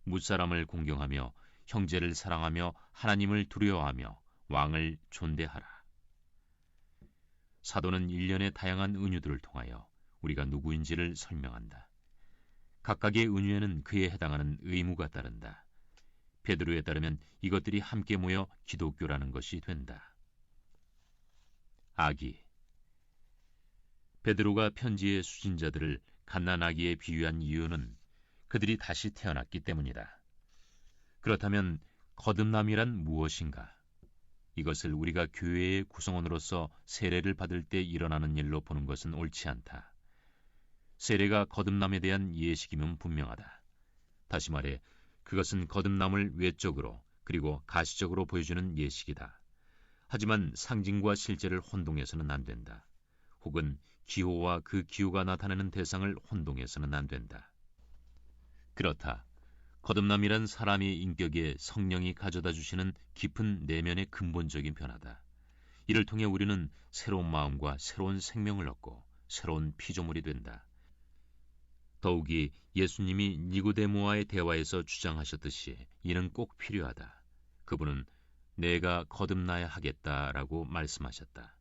무사람을 공경하며 형제를 사랑하며 하나님을 두려워하며 왕을 존대하라. 사도는 일련의 다양한 은유들을 통하여 우리가 누구인지를 설명한다. 각각의 은유에는 그에 해당하는 의무가 따른다. 베드로에 따르면 이것들이 함께 모여 기독교라는 것이 된다. 아기. 베드로가 편지의 수신자들을 갓난아기에 비유한 이유는 그들이 다시 태어났기 때문이다. 그렇다면 거듭남이란 무엇인가? 이것을 우리가 교회의 구성원으로서 세례를 받을 때 일어나는 일로 보는 것은 옳지 않다. 세례가 거듭남에 대한 예식이면 분명하다. 다시 말해 그것은 거듭남을 외적으로 그리고 가시적으로 보여주는 예식이다. 하지만 상징과 실제를 혼동해서는 안 된다. 혹은 기호와 그 기호가 나타내는 대상을 혼동해서는 안 된다. 그렇다. 거듭남이란 사람의 인격에 성령이 가져다 주시는 깊은 내면의 근본적인 변화다. 이를 통해 우리는 새로운 마음과 새로운 생명을 얻고 새로운 피조물이 된다. 더욱이 예수님이 니고데모와의 대화에서 주장하셨듯이 이는 꼭 필요하다. 그분은 내가 거듭나야 하겠다라고 말씀하셨다.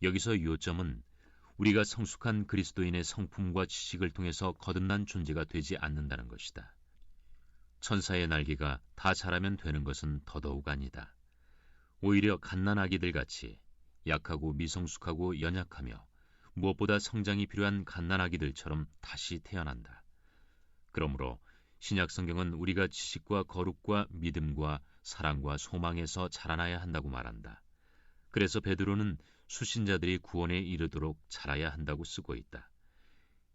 여기서 요점은 우리가 성숙한 그리스도인의 성품과 지식을 통해서 거듭난 존재가 되지 않는다는 것이다. 천사의 날개가 다 자라면 되는 것은 더더욱 아니다. 오히려 갓난아기들 같이 약하고 미성숙하고 연약하며 무엇보다 성장이 필요한 갓난아기들처럼 다시 태어난다. 그러므로 신약 성경은 우리가 지식과 거룩과 믿음과 사랑과 소망에서 자라나야 한다고 말한다. 그래서 베드로는 수신자들이 구원에 이르도록 자라야 한다고 쓰고 있다.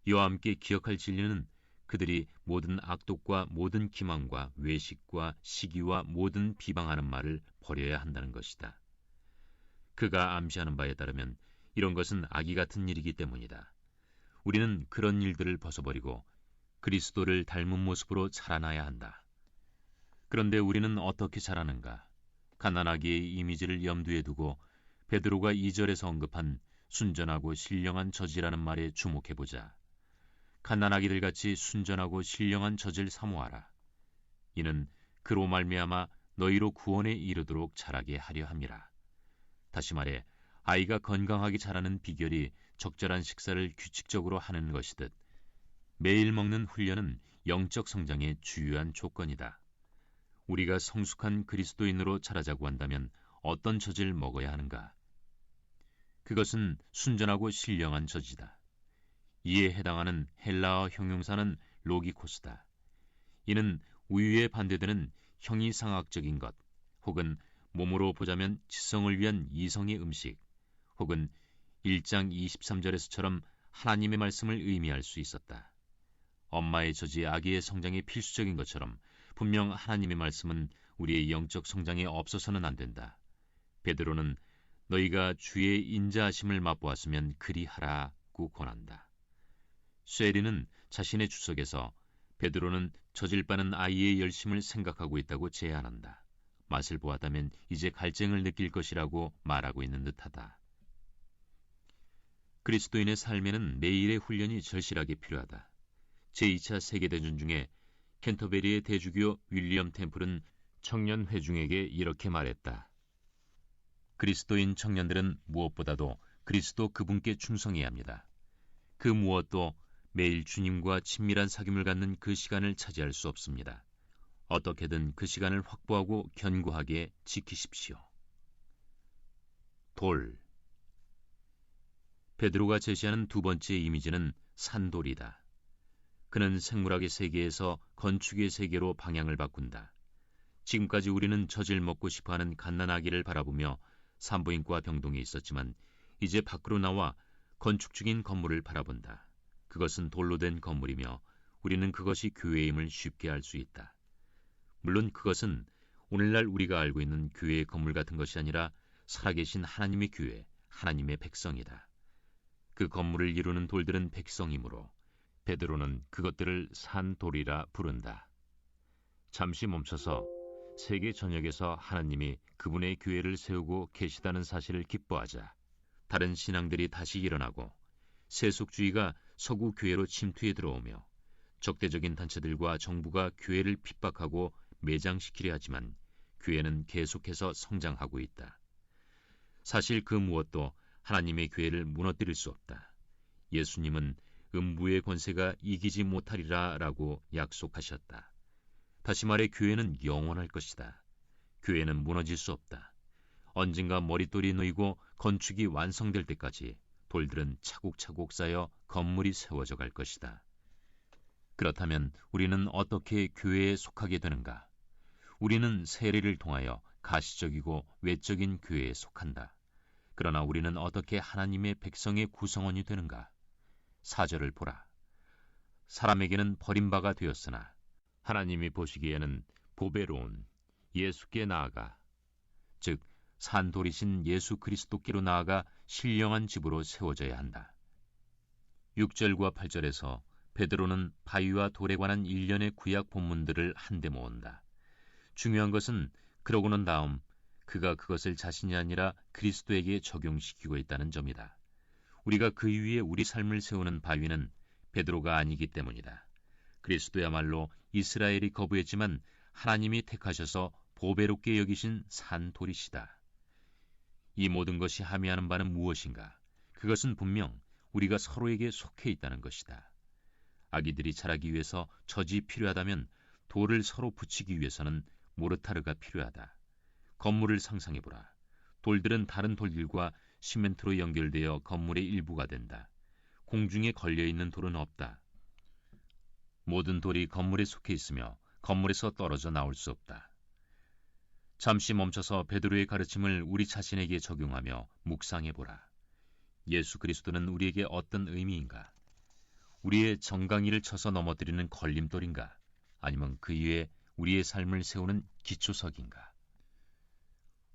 이와 함께 기억할 진리는 그들이 모든 악독과 모든 기망과 외식과 시기와 모든 비방하는 말을 버려야 한다는 것이다. 그가 암시하는 바에 따르면 이런 것은 악의 같은 일이기 때문이다. 우리는 그런 일들을 벗어버리고 그리스도를 닮은 모습으로 자라나야 한다. 그런데 우리는 어떻게 자라는가? 갓난아기의 이미지를 염두에 두고 베드로가 2절에서 언급한 순전하고 신령한 젖이라는 말에 주목해보자. 갓난아기들 같이 순전하고 신령한 젖을 사모하라. 이는 그로 말미암아 너희로 구원에 이르도록 자라게 하려 함이라. 다시 말해 아이가 건강하게 자라는 비결이 적절한 식사를 규칙적으로 하는 것이듯 매일 먹는 훈련은 영적 성장의 주요한 조건이다. 우리가 성숙한 그리스도인으로 자라자고 한다면 어떤 젖을 먹어야 하는가? 그것은 순전하고 신령한 젖이다. 이에 해당하는 헬라어 형용사는 로기코스다. 이는 우유에 반대되는 형이상학적인 것, 혹은 몸으로 보자면 지성을 위한 이성의 음식, 혹은 1장 23절에서처럼 하나님의 말씀을 의미할 수 있었다. 엄마의 젖이 아기의 성장에 필수적인 것처럼 분명 하나님의 말씀은 우리의 영적 성장에 없어서는 안 된다. 베드로는 너희가 주의 인자하심을 맛보았으면 그리하라고 권한다. 쉐리는 자신의 주석에서 베드로는 젖을 빠는 아이의 열심을 생각하고 있다고 제안한다. 맛을 보았다면 이제 갈증을 느낄 것이라고 말하고 있는 듯하다. 그리스도인의 삶에는 매일의 훈련이 절실하게 필요하다. 제2차 세계대전 중에 캔터베리의 대주교 윌리엄 템플은 청년 회중에게 이렇게 말했다. 그리스도인 청년들은 무엇보다도 그리스도 그분께 충성해야 합니다. 그 무엇도 매일 주님과 친밀한 사귐을 갖는 그 시간을 차지할 수 없습니다. 어떻게든 그 시간을 확보하고 견고하게 지키십시오. 돌. 베드로가 제시하는 두 번째 이미지는 산돌이다. 그는 생물학의 세계에서 건축의 세계로 방향을 바꾼다. 지금까지 우리는 젖을 먹고 싶어하는 갓난아기를 바라보며 산부인과 병동에 있었지만 이제 밖으로 나와 건축 중인 건물을 바라본다. 그것은 돌로 된 건물이며 우리는 그것이 교회임을 쉽게 알 수 있다. 물론 그것은 오늘날 우리가 알고 있는 교회의 건물 같은 것이 아니라 살아계신 하나님의 교회, 하나님의 백성이다. 그 건물을 이루는 돌들은 백성이므로 베드로는 그것들을 산돌이라 부른다. 잠시 멈춰서 세계 전역에서 하나님이 그분의 교회를 세우고 계시다는 사실을 기뻐하자. 다른 신앙들이 다시 일어나고 세속주의가 서구 교회로 침투해 들어오며 적대적인 단체들과 정부가 교회를 핍박하고 매장시키려 하지만 교회는 계속해서 성장하고 있다. 사실 그 무엇도 하나님의 교회를 무너뜨릴 수 없다. 예수님은 음부의 권세가 이기지 못하리라 라고 약속하셨다. 다시 말해 교회는 영원할 것이다. 교회는 무너질 수 없다. 언젠가 머릿돌이 놓이고 건축이 완성될 때까지 돌들은 차곡차곡 쌓여 건물이 세워져 갈 것이다. 그렇다면 우리는 어떻게 교회에 속하게 되는가? 우리는 세례를 통하여 가시적이고 외적인 교회에 속한다. 그러나 우리는 어떻게 하나님의 백성의 구성원이 되는가? 4절을 보라. 사람에게는 버림바가 되었으나 하나님이 보시기에는 보배로운 예수께 나아가, 즉 산돌이신 예수 그리스도께로 나아가 신령한 집으로 세워져야 한다. 6절과 8절에서 베드로는 바위와 돌에 관한 일련의 구약 본문들을 한데 모은다. 중요한 것은 그러고 난 다음 그가 그것을 자신이 아니라 그리스도에게 적용시키고 있다는 점이다. 우리가 그 위에 우리 삶을 세우는 바위는 베드로가 아니기 때문이다. 그리스도야말로 이스라엘이 거부했지만 하나님이 택하셔서 보배롭게 여기신 산돌이시다. 이 모든 것이 함의하는 바는 무엇인가? 그것은 분명 우리가 서로에게 속해 있다는 것이다. 아기들이 자라기 위해서 젖이 필요하다면 돌을 서로 붙이기 위해서는 모르타르가 필요하다. 건물을 상상해보라. 돌들은 다른 돌들과 시멘트로 연결되어 건물의 일부가 된다. 공중에 걸려있는 돌은 없다. 모든 돌이 건물에 속해 있으며 건물에서 떨어져 나올 수 없다. 잠시 멈춰서 베드로의 가르침을 우리 자신에게 적용하며 묵상해보라. 예수 그리스도는 우리에게 어떤 의미인가? 우리의 정강이를 쳐서 넘어뜨리는 걸림돌인가? 아니면 그 위에 우리의 삶을 세우는 기초석인가?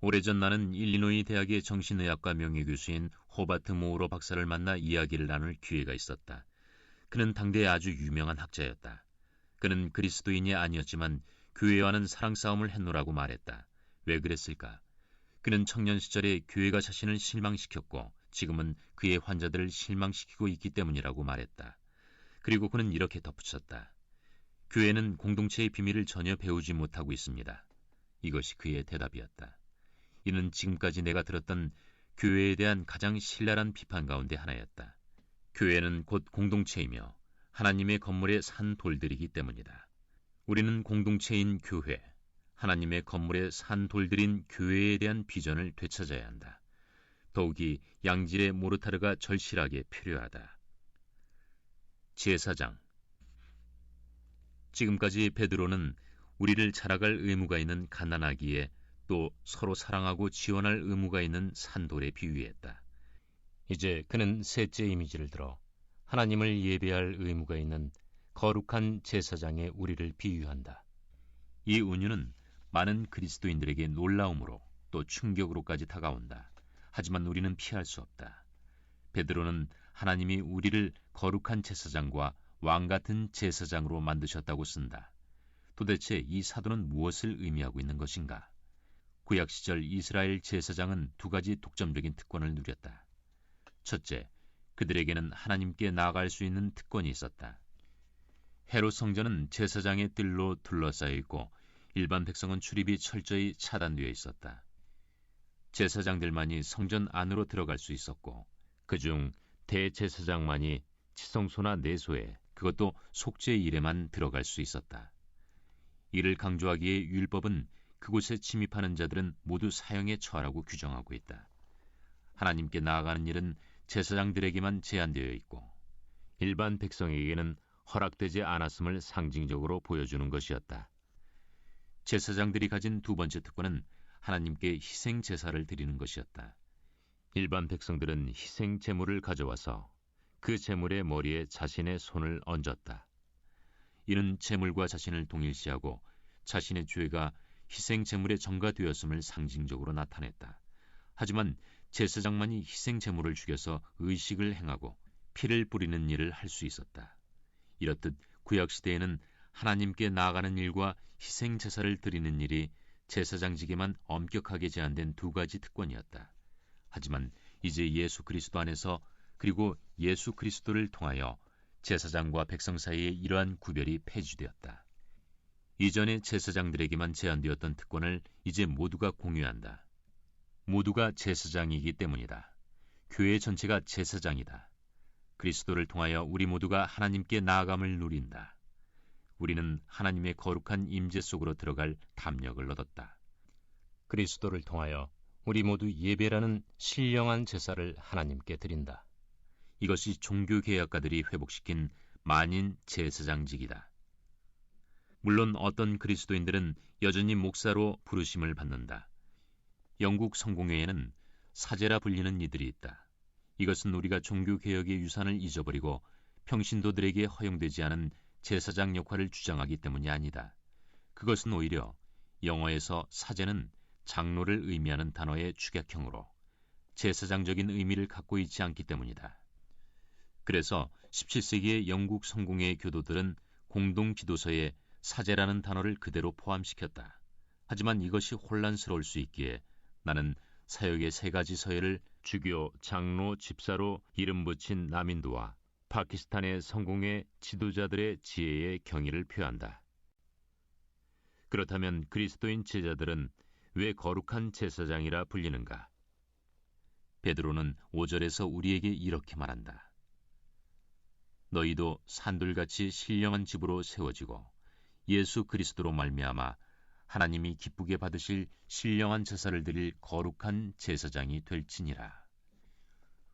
오래전 나는 일리노이 대학의 정신의학과 명예교수인 호바트 모우로 박사를 만나 이야기를 나눌 기회가 있었다. 그는 당대에 아주 유명한 학자였다. 그는 그리스도인이 아니었지만 교회와는 사랑 싸움을 했노라고 말했다. 왜 그랬을까? 그는 청년 시절에 교회가 자신을 실망시켰고 지금은 그의 환자들을 실망시키고 있기 때문이라고 말했다. 그리고 그는 이렇게 덧붙였다. 교회는 공동체의 비밀을 전혀 배우지 못하고 있습니다. 이것이 그의 대답이었다. 이는 지금까지 내가 들었던 교회에 대한 가장 신랄한 비판 가운데 하나였다. 교회는 곧 공동체이며 하나님의 건물에 산 돌들이기 때문이다. 우리는 공동체인 교회, 하나님의 건물에 산 돌들인 교회에 대한 비전을 되찾아야 한다. 더욱이 양질의 모르타르가 절실하게 필요하다. 제사장. 지금까지 베드로는 우리를 자라갈 의무가 있는 갓난아기에 또 서로 사랑하고 지원할 의무가 있는 산돌에 비유했다. 이제 그는 셋째 이미지를 들어 하나님을 예배할 의무가 있는 거룩한 제사장의 우리를 비유한다. 이 은유는 많은 그리스도인들에게 놀라움으로 또 충격으로까지 다가온다. 하지만 우리는 피할 수 없다. 베드로는 하나님이 우리를 거룩한 제사장과 왕같은 제사장으로 만드셨다고 쓴다. 도대체 이 사도는 무엇을 의미하고 있는 것인가? 구약 시절 이스라엘 제사장은 두 가지 독점적인 특권을 누렸다. 첫째, 그들에게는 하나님께 나아갈 수 있는 특권이 있었다. 헤롯 성전은 제사장의 뜰로 둘러싸여 있고 일반 백성은 출입이 철저히 차단되어 있었다. 제사장들만이 성전 안으로 들어갈 수 있었고 그중 대제사장만이 치성소나 내소에, 그것도 속죄의 일에만 들어갈 수 있었다. 이를 강조하기에 율법은 그곳에 침입하는 자들은 모두 사형에 처하라고 규정하고 있다. 하나님께 나아가는 일은 제사장들에게만 제한되어 있고 일반 백성에게는 허락되지 않았음을 상징적으로 보여주는 것이었다. 제사장들이 가진 두 번째 특권은 하나님께 희생 제사를 드리는 것이었다. 일반 백성들은 희생 제물을 가져와서 그 제물의 머리에 자신의 손을 얹었다. 이는 제물과 자신을 동일시하고 자신의 죄가 희생 제물에 전가되었음을 상징적으로 나타냈다. 하지만 제사장만이 희생 제물을 죽여서 의식을 행하고 피를 뿌리는 일을 할 수 있었다. 이렇듯 구약시대에는 하나님께 나아가는 일과 희생 제사를 드리는 일이 제사장직에만 엄격하게 제한된 두 가지 특권이었다. 하지만 이제 예수 그리스도 안에서 그리고 예수 그리스도를 통하여 제사장과 백성 사이에 이러한 구별이 폐지되었다. 이전에 제사장들에게만 제한되었던 특권을 이제 모두가 공유한다. 모두가 제사장이기 때문이다. 교회 전체가 제사장이다. 그리스도를 통하여 우리 모두가 하나님께 나아감을 누린다. 우리는 하나님의 거룩한 임재 속으로 들어갈 담력을 얻었다. 그리스도를 통하여 우리 모두 예배라는 신령한 제사를 하나님께 드린다. 이것이 종교개혁가들이 회복시킨 만인 제사장직이다. 물론 어떤 그리스도인들은 여전히 목사로 부르심을 받는다. 영국 성공회에는 사제라 불리는 이들이 있다. 이것은 우리가 종교개혁의 유산을 잊어버리고 평신도들에게 허용되지 않은 제사장 역할을 주장하기 때문이 아니다. 그것은 오히려 영어에서 사제는 장로를 의미하는 단어의 축약형으로 제사장적인 의미를 갖고 있지 않기 때문이다. 그래서 17세기의 영국 성공회 교도들은 공동 기도서에 사제라는 단어를 그대로 포함시켰다. 하지만 이것이 혼란스러울 수 있기에 나는 사역의 3가지 서열을 주교, 장로, 집사로 이름 붙인 남인도와 파키스탄의 성공회 지도자들의 지혜의 경의를 표한다. 그렇다면 그리스도인 제자들은 왜 거룩한 제사장이라 불리는가? 베드로는 5절에서 우리에게 이렇게 말한다. 너희도 산돌같이 신령한 집으로 세워지고 예수 그리스도로 말미암아 하나님이 기쁘게 받으실 신령한 제사를 드릴 거룩한 제사장이 될지니라.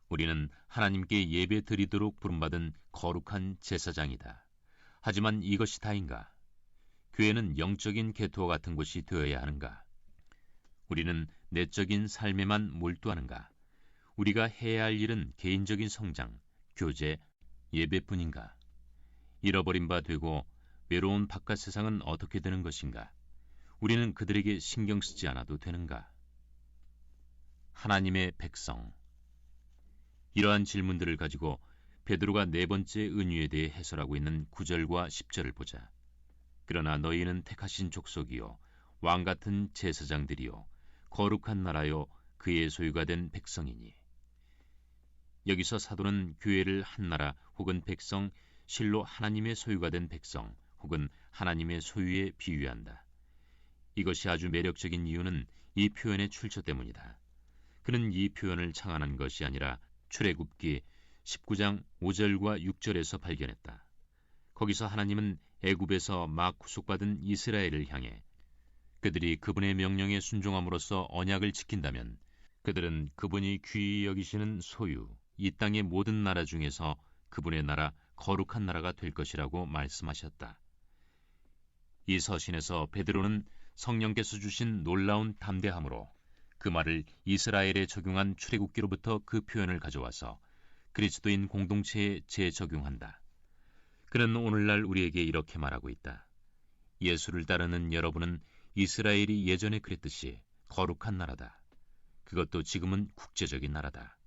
우리는 하나님께 예배 드리도록 부름받은 거룩한 제사장이다. 하지만 이것이 다인가? 교회는 영적인 개토와 같은 곳이 되어야 하는가? 우리는 내적인 삶에만 몰두하는가? 우리가 해야 할 일은 개인적인 성장, 교제, 예배뿐인가? 잃어버린 바 되고 외로운 바깥 세상은 어떻게 되는 것인가? 우리는 그들에게 신경 쓰지 않아도 되는가? 하나님의 백성. 이러한 질문들을 가지고 베드로가 4번째 은유에 대해 해설하고 있는 9절과 10절을 보자. 그러나 너희는 택하신 족속이요 왕같은 제사장들이요 거룩한 나라요 그의 소유가 된 백성이니. 여기서 사도는 교회를 한 나라 혹은 백성, 실로 하나님의 소유가 된 백성 혹은 하나님의 소유에 비유한다. 이것이 아주 매력적인 이유는 이 표현의 출처 때문이다. 그는 이 표현을 창안한 것이 아니라 출애굽기 19장 5절과 6절에서 발견했다. 거기서 하나님은 애굽에서 막 구속받은 이스라엘을 향해 그들이 그분의 명령에 순종함으로써 언약을 지킨다면 그들은 그분이 귀히 여기시는 소유, 이 땅의 모든 나라 중에서 그분의 나라, 거룩한 나라가 될 것이라고 말씀하셨다. 이 서신에서 베드로는 성령께서 주신 놀라운 담대함으로 그 말을 이스라엘에 적용한 출애굽기로부터 그 표현을 가져와서 그리스도인 공동체에 재적용한다. 그는 오늘날 우리에게 이렇게 말하고 있다. 예수를 따르는 여러분은 이스라엘이 예전에 그랬듯이 거룩한 나라다. 그것도 지금은 국제적인 나라다.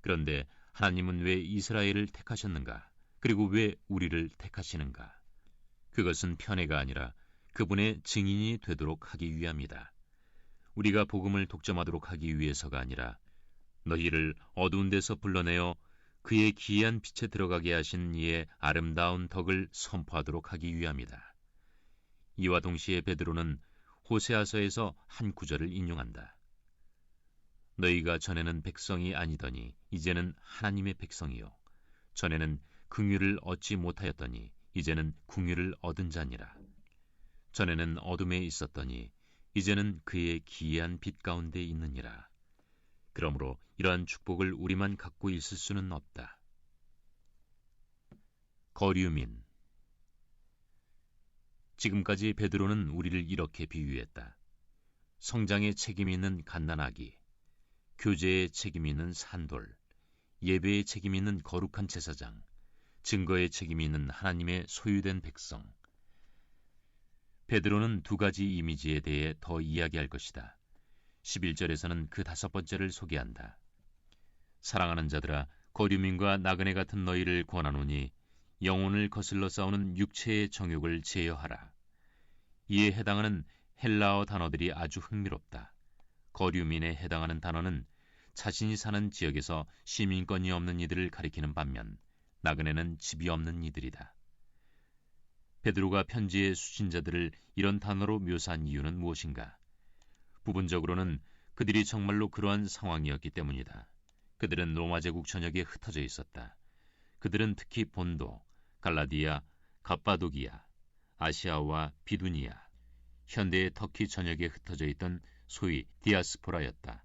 그런데 하나님은 왜 이스라엘을 택하셨는가? 그리고 왜 우리를 택하시는가? 그것은 편애가 아니라 그분의 증인이 되도록 하기 위함이다. 우리가 복음을 독점하도록 하기 위해서가 아니라 너희를 어두운 데서 불러내어 그의 기이한 빛에 들어가게 하신 이의 아름다운 덕을 선포하도록 하기 위함이다. 이와 동시에 베드로는 호세아서에서 한 구절을 인용한다. 너희가 전에는 백성이 아니더니 이제는 하나님의 백성이요 전에는 긍휼을 얻지 못하였더니 이제는 긍휼을 얻은 자니라. 전에는 어둠에 있었더니 이제는 그의 기이한 빛 가운데 있느니라. 그러므로 이러한 축복을 우리만 갖고 있을 수는 없다. 거류민. 지금까지 베드로는 우리를 이렇게 비유했다. 성장에 책임이 있는 갓난아기, 교제에 책임이 있는 산돌, 예배에 책임이 있는 거룩한 제사장, 증거에 책임이 있는 하나님의 소유된 백성. 베드로는 2가지 이미지에 대해 더 이야기할 것이다. 11절에서는 그 5번째를 소개한다. 사랑하는 자들아, 거류민과 나그네 같은 너희를 권하노니 영혼을 거슬러 싸우는 육체의 정욕을 제어하라. 이에 해당하는 헬라어 단어들이 아주 흥미롭다. 거류민에 해당하는 단어는 자신이 사는 지역에서 시민권이 없는 이들을 가리키는 반면 나그네는 집이 없는 이들이다. 베드로가 편지의 수신자들을 이런 단어로 묘사한 이유는 무엇인가? 부분적으로는 그들이 정말로 그러한 상황이었기 때문이다. 그들은 로마 제국 전역에 흩어져 있었다. 그들은 특히 본도, 갈라디아, 갑바도기아, 아시아와 비두니아, 현대의 터키 전역에 흩어져 있던 소위 디아스포라였다.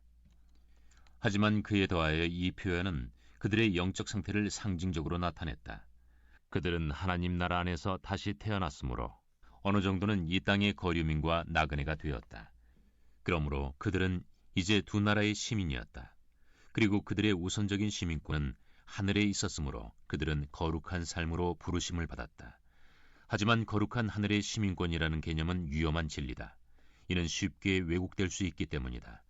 하지만 그에 더하여 이 표현은 그들의 영적 상태를 상징적으로 나타냈다. 그들은 하나님 나라 안에서 다시 태어났으므로 어느 정도는 이 땅의 거류민과 나그네가 되었다. 그러므로 그들은 이제 2 나라의 시민이었다. 그리고 그들의 우선적인 시민권은 하늘에 있었으므로 그들은 거룩한 삶으로 부르심을 받았다. 하지만 거룩한 하늘의 시민권이라는 개념은 위험한 진리다. 이는 쉽게 왜곡될 수 있기 때문이다.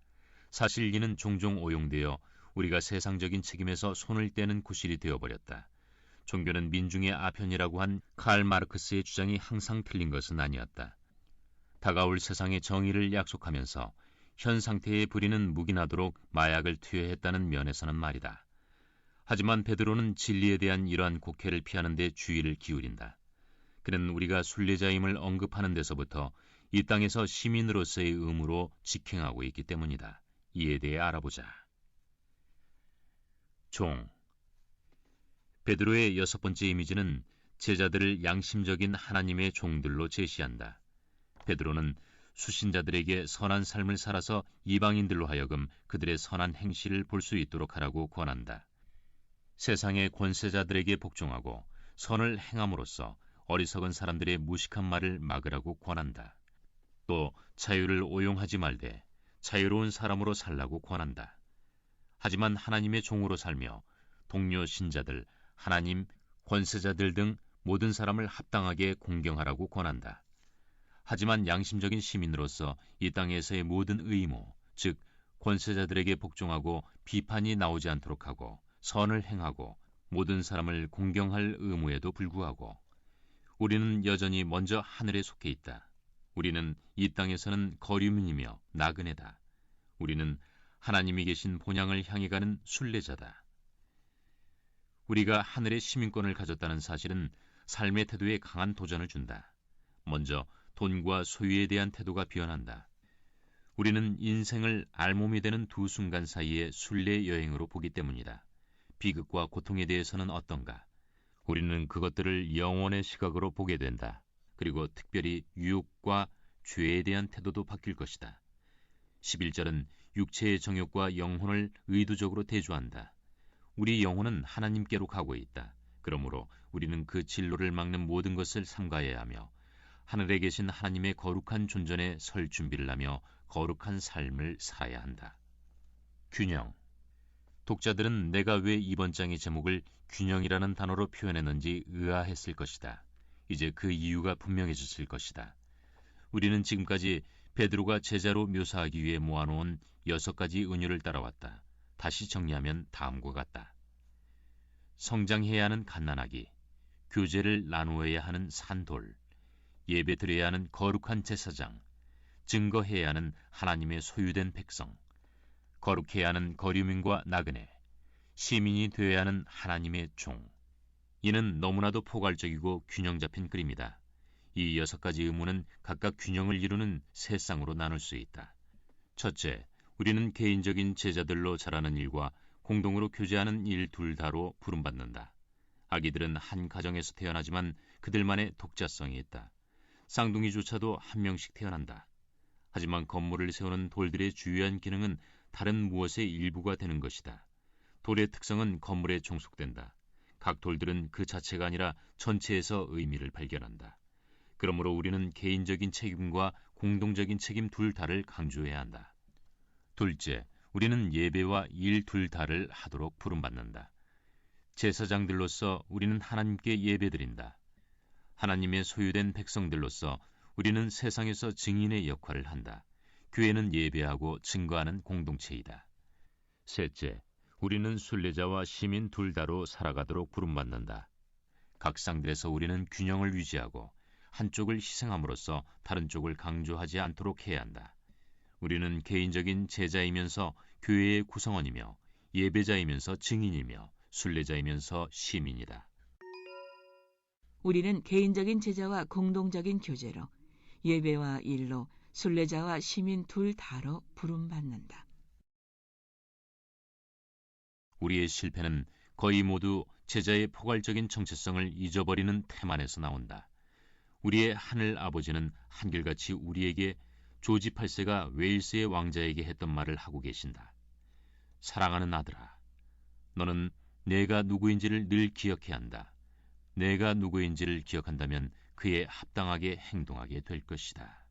사실 이는 종종 오용되어 우리가 세상적인 책임에서 손을 떼는 구실이 되어버렸다. 종교는 민중의 아편이라고 한 칼 마르크스의 주장이 항상 틀린 것은 아니었다. 다가올 세상의 정의를 약속하면서 현 상태에 불이는 묵인하도록 마약을 투여했다는 면에서는 말이다. 하지만 베드로는 진리에 대한 이러한 곡해를 피하는 데 주의를 기울인다. 그는 우리가 순례자임을 언급하는 데서부터 이 땅에서 시민으로서의 의무로 직행하고 있기 때문이다. 이에 대해 알아보자. 종. 베드로의 6번째 이미지는 제자들을 양심적인 하나님의 종들로 제시한다. 베드로는 수신자들에게 선한 삶을 살아서 이방인들로 하여금 그들의 선한 행실을 볼 수 있도록 하라고 권한다. 세상의 권세자들에게 복종하고 선을 행함으로써 어리석은 사람들의 무식한 말을 막으라고 권한다. 또 자유를 오용하지 말되 자유로운 사람으로 살라고 권한다. 하지만 하나님의 종으로 살며 동료 신자들, 하나님, 권세자들 등 모든 사람을 합당하게 공경하라고 권한다. 하지만 양심적인 시민으로서 이 땅에서의 모든 의무, 즉 권세자들에게 복종하고 비판이 나오지 않도록 하고 선을 행하고 모든 사람을 공경할 의무에도 불구하고 우리는 여전히 먼저 하늘에 속해 있다. 우리는 이 땅에서는 거류민이며 나그네다. 우리는 하나님이 계신 본향을 향해 가는 순례자다. 우리가 하늘의 시민권을 가졌다는 사실은 삶의 태도에 강한 도전을 준다. 먼저 돈과 소유에 대한 태도가 변한다. 우리는 인생을 알몸이 되는 두 순간 사이의 순례 여행으로 보기 때문이다. 비극과 고통에 대해서는 어떤가? 우리는 그것들을 영혼의 시각으로 보게 된다. 그리고 특별히 유혹과 죄에 대한 태도도 바뀔 것이다. 11절은 육체의 정욕과 영혼을 의도적으로 대조한다. 우리 영혼은 하나님께로 가고 있다. 그러므로 우리는 그 진로를 막는 모든 것을 삼가해야 하며 하늘에 계신 하나님의 거룩한 존전에 설 준비를 하며 거룩한 삶을 살아야 한다. 균형. 독자들은 내가 왜 이번 장의 제목을 균형이라는 단어로 표현했는지 의아했을 것이다. 이제 그 이유가 분명해졌을 것이다. 우리는 지금까지 베드로가 제자로 묘사하기 위해 모아놓은 6가지 은유를 따라왔다. 다시 정리하면 다음과 같다. 성장해야 하는 갓난아기, 교제를 나누어야 하는 산돌, 예배드려야 하는 거룩한 제사장, 증거해야 하는 하나님의 소유된 백성, 거룩해야 하는 거류민과 나그네, 시민이 되어야 하는 하나님의 종. 이는 너무나도 포괄적이고 균형 잡힌 그림이다. 이 6가지 의무는 각각 균형을 이루는 세 쌍으로 나눌 수 있다. 첫째, 우리는 개인적인 제자들로 자라는 일과 공동으로 교제하는 일 둘 다로 부름받는다. 아기들은 한 가정에서 태어나지만 그들만의 독자성이 있다. 쌍둥이조차도 한 명씩 태어난다. 하지만 건물을 세우는 돌들의 주요한 기능은 다른 무엇의 일부가 되는 것이다. 돌의 특성은 건물에 종속된다. 각 돌들은 그 자체가 아니라 전체에서 의미를 발견한다. 그러므로 우리는 개인적인 책임과 공동적인 책임 둘 다를 강조해야 한다. 둘째, 우리는 예배와 일 둘 다를 하도록 부름받는다. 제사장들로서 우리는 하나님께 예배드린다. 하나님의 소유된 백성들로서 우리는 세상에서 증인의 역할을 한다. 교회는 예배하고 증거하는 공동체이다. 셋째, 우리는 순례자와 시민 둘 다로 살아가도록 부름받는다. 각 쌍들에서 우리는 균형을 유지하고 한쪽을 희생함으로써 다른 쪽을 강조하지 않도록 해야 한다. 우리는 개인적인 제자이면서 교회의 구성원이며 예배자이면서 증인이며 순례자이면서 시민이다. 우리는 개인적인 제자와 공동적인 교제로 예배와 일로 순례자와 시민 둘 다로 부름받는다. 우리의 실패는 거의 모두 제자의 포괄적인 정체성을 잊어버리는 태만에서 나온다. 우리의 하늘 아버지는 한결같이 우리에게 조지 8세가 웨일스의 왕자에게 했던 말을 하고 계신다. 사랑하는 아들아, 너는 내가 누구인지를 늘 기억해야 한다. 내가 누구인지를 기억한다면 그에 합당하게 행동하게 될 것이다.